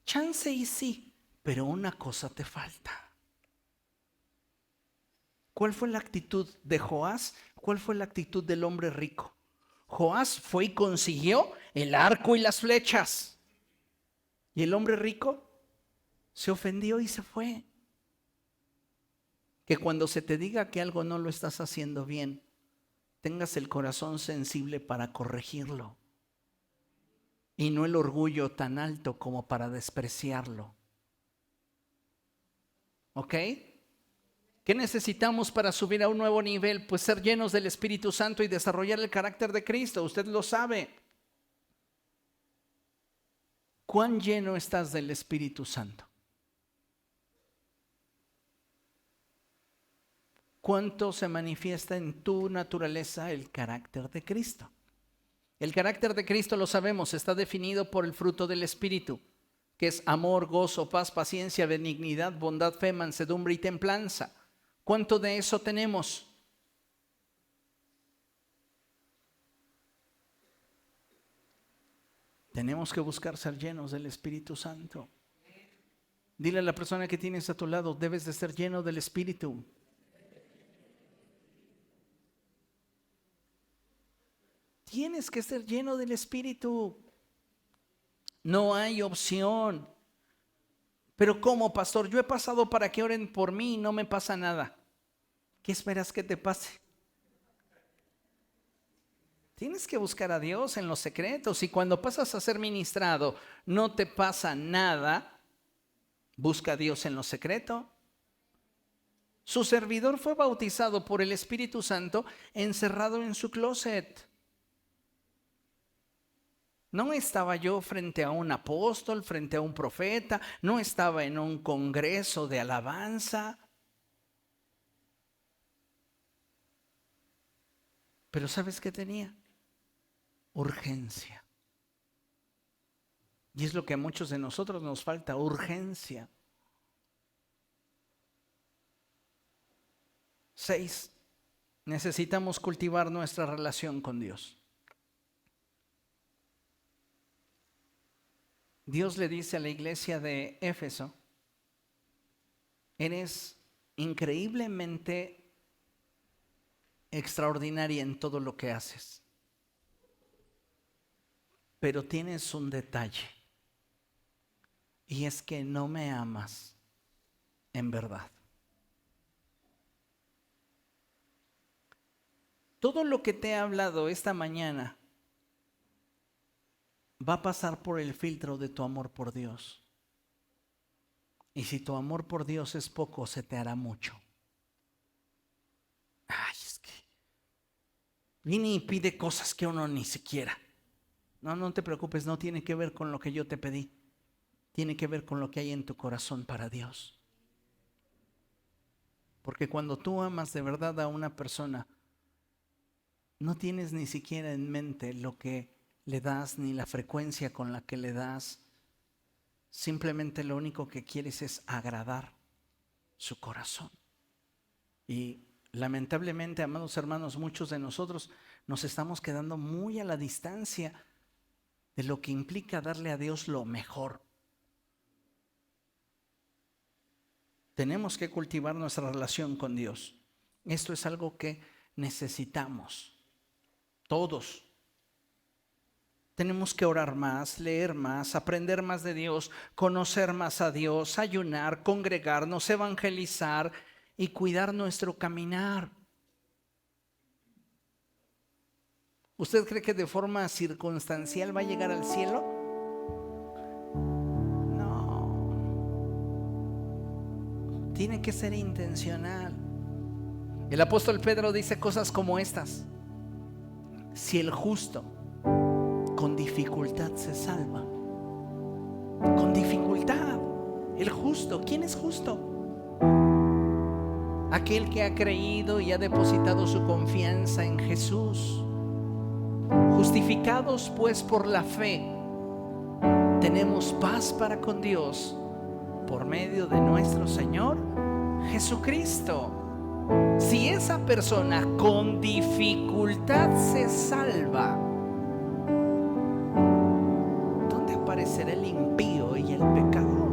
chance y sí, pero una cosa te falta. ¿Cuál fue la actitud de Joás? ¿Cuál fue la actitud del hombre rico? Joás fue y consiguió el arco y las flechas. Y el hombre rico se ofendió y se fue. Que cuando se te diga que algo no lo estás haciendo bien, tengas el corazón sensible para corregirlo. Y no el orgullo tan alto como para despreciarlo. ¿Ok? ¿Qué necesitamos para subir a un nuevo nivel? Pues ser llenos del Espíritu Santo y desarrollar el carácter de Cristo. Usted lo sabe. ¿Cuán lleno estás del Espíritu Santo? ¿Cuánto se manifiesta en tu naturaleza el carácter de Cristo? El carácter de Cristo, lo sabemos, está definido por el fruto del Espíritu, que es amor, gozo, paz, paciencia, benignidad, bondad, fe, mansedumbre y templanza. ¿Cuánto de eso tenemos? Tenemos que buscar ser llenos del Espíritu Santo. Dile a la persona que tienes a tu lado: debes de ser lleno del Espíritu. Tienes que ser lleno del Espíritu. No hay opción. Pero ¿cómo, pastor? Yo he pasado para que oren por mí y no me pasa nada. ¿Qué esperas que te pase? Tienes que buscar a Dios en los secretos, y cuando pasas a ser ministrado no te pasa nada, busca a Dios en lo secreto. Su servidor fue bautizado por el Espíritu Santo encerrado en su closet. No estaba yo frente a un apóstol, frente a un profeta, no estaba en un congreso de alabanza. Pero ¿sabes qué tenía? Urgencia. Y es lo que a muchos de nosotros nos falta: urgencia. 6. Necesitamos cultivar nuestra relación con Dios. Dios le dice a la iglesia de Éfeso: eres increíblemente extraordinaria en todo lo que haces, pero tienes un detalle, y es que no me amas en verdad. Todo lo que te he hablado esta mañana va a pasar por el filtro de tu amor por Dios. Y si tu amor por Dios es poco, se te hará mucho. Ay, es que viene y pide cosas que uno ni siquiera. No, no te preocupes, no tiene que ver con lo que yo te pedí. Tiene que ver con lo que hay en tu corazón para Dios. Porque cuando tú amas de verdad a una persona, no tienes ni siquiera en mente lo que le das ni la frecuencia con la que le das. Simplemente lo único que quieres es agradar su corazón. Y lamentablemente, amados hermanos, muchos de nosotros nos estamos quedando muy a la distancia de lo que implica darle a Dios lo mejor. Tenemos que cultivar nuestra relación con Dios. Esto es algo que necesitamos, todos. Tenemos que orar más, leer más, aprender más de Dios, conocer más a Dios, ayunar, congregarnos, evangelizar y cuidar nuestro caminar. ¿Usted cree que de forma circunstancial va a llegar al cielo? No. Tiene que ser intencional. El apóstol Pedro dice cosas como estas: si el justo con dificultad se salva, con dificultad, el justo, ¿quién es justo? Aquel que ha creído y ha depositado su confianza en Jesús. Justificados pues por la fe, tenemos paz para con Dios por medio de nuestro Señor Jesucristo. Si esa persona con dificultad se salva, ¿dónde aparecerá el impío y el pecador?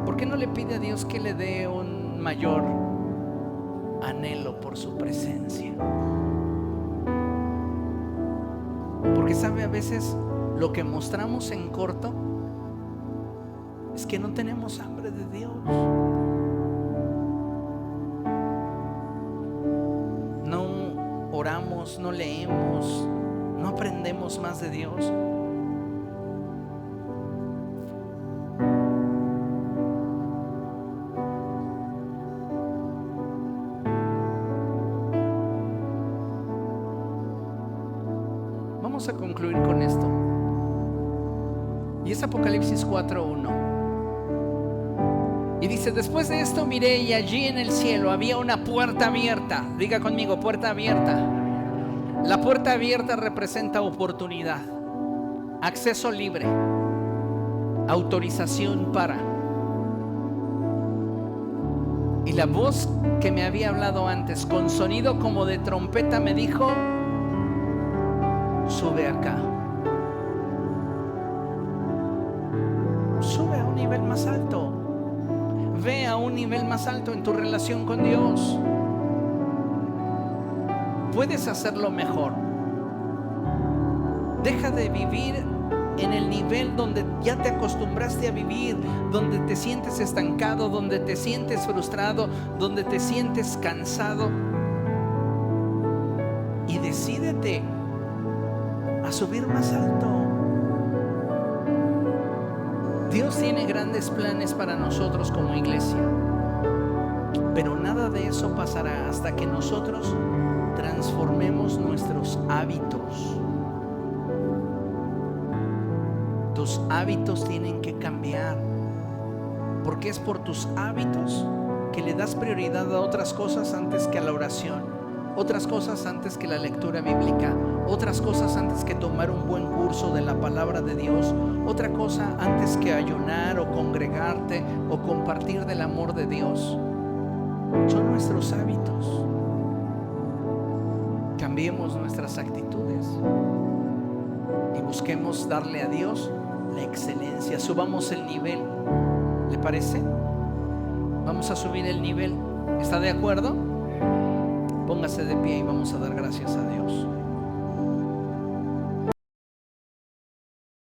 ¿Por qué no le pide a Dios que le dé un mayor anhelo por su presencia? Porque sabe, a veces lo que mostramos en corto es que no tenemos hambre de Dios. No oramos, no leemos, no aprendemos más de Dios. Vamos a concluir con esto. Y es Apocalipsis 4:1. Y dice: después de esto miré y allí en el cielo había una puerta abierta. Diga conmigo, puerta abierta. La puerta abierta representa oportunidad, acceso libre, autorización para. Y la voz que me había hablado antes, con sonido como de trompeta, me dijo: sube acá. Sube a un nivel más alto. Ve a un nivel más alto en tu relación con Dios. Puedes hacerlo mejor. Deja de vivir en el nivel donde ya te acostumbraste a vivir, donde te sientes estancado, donde te sientes frustrado, donde te sientes cansado. Y decídete a subir más alto. Dios tiene grandes planes para nosotros como iglesia, pero nada de eso pasará hasta que nosotros transformemos nuestros hábitos. Tus hábitos tienen que cambiar, porque es por tus hábitos que le das prioridad a otras cosas antes que a la oración, otras cosas antes que la lectura bíblica, otras cosas antes que tomar un buen curso de la palabra de Dios, otra cosa antes que ayunar o congregarte o compartir del amor de Dios. Son nuestros hábitos. Cambiemos nuestras actitudes y busquemos darle a Dios la excelencia. Subamos el nivel. ¿Le parece? Vamos a subir el nivel. ¿Está de acuerdo? Póngase de pie y vamos a dar gracias a Dios.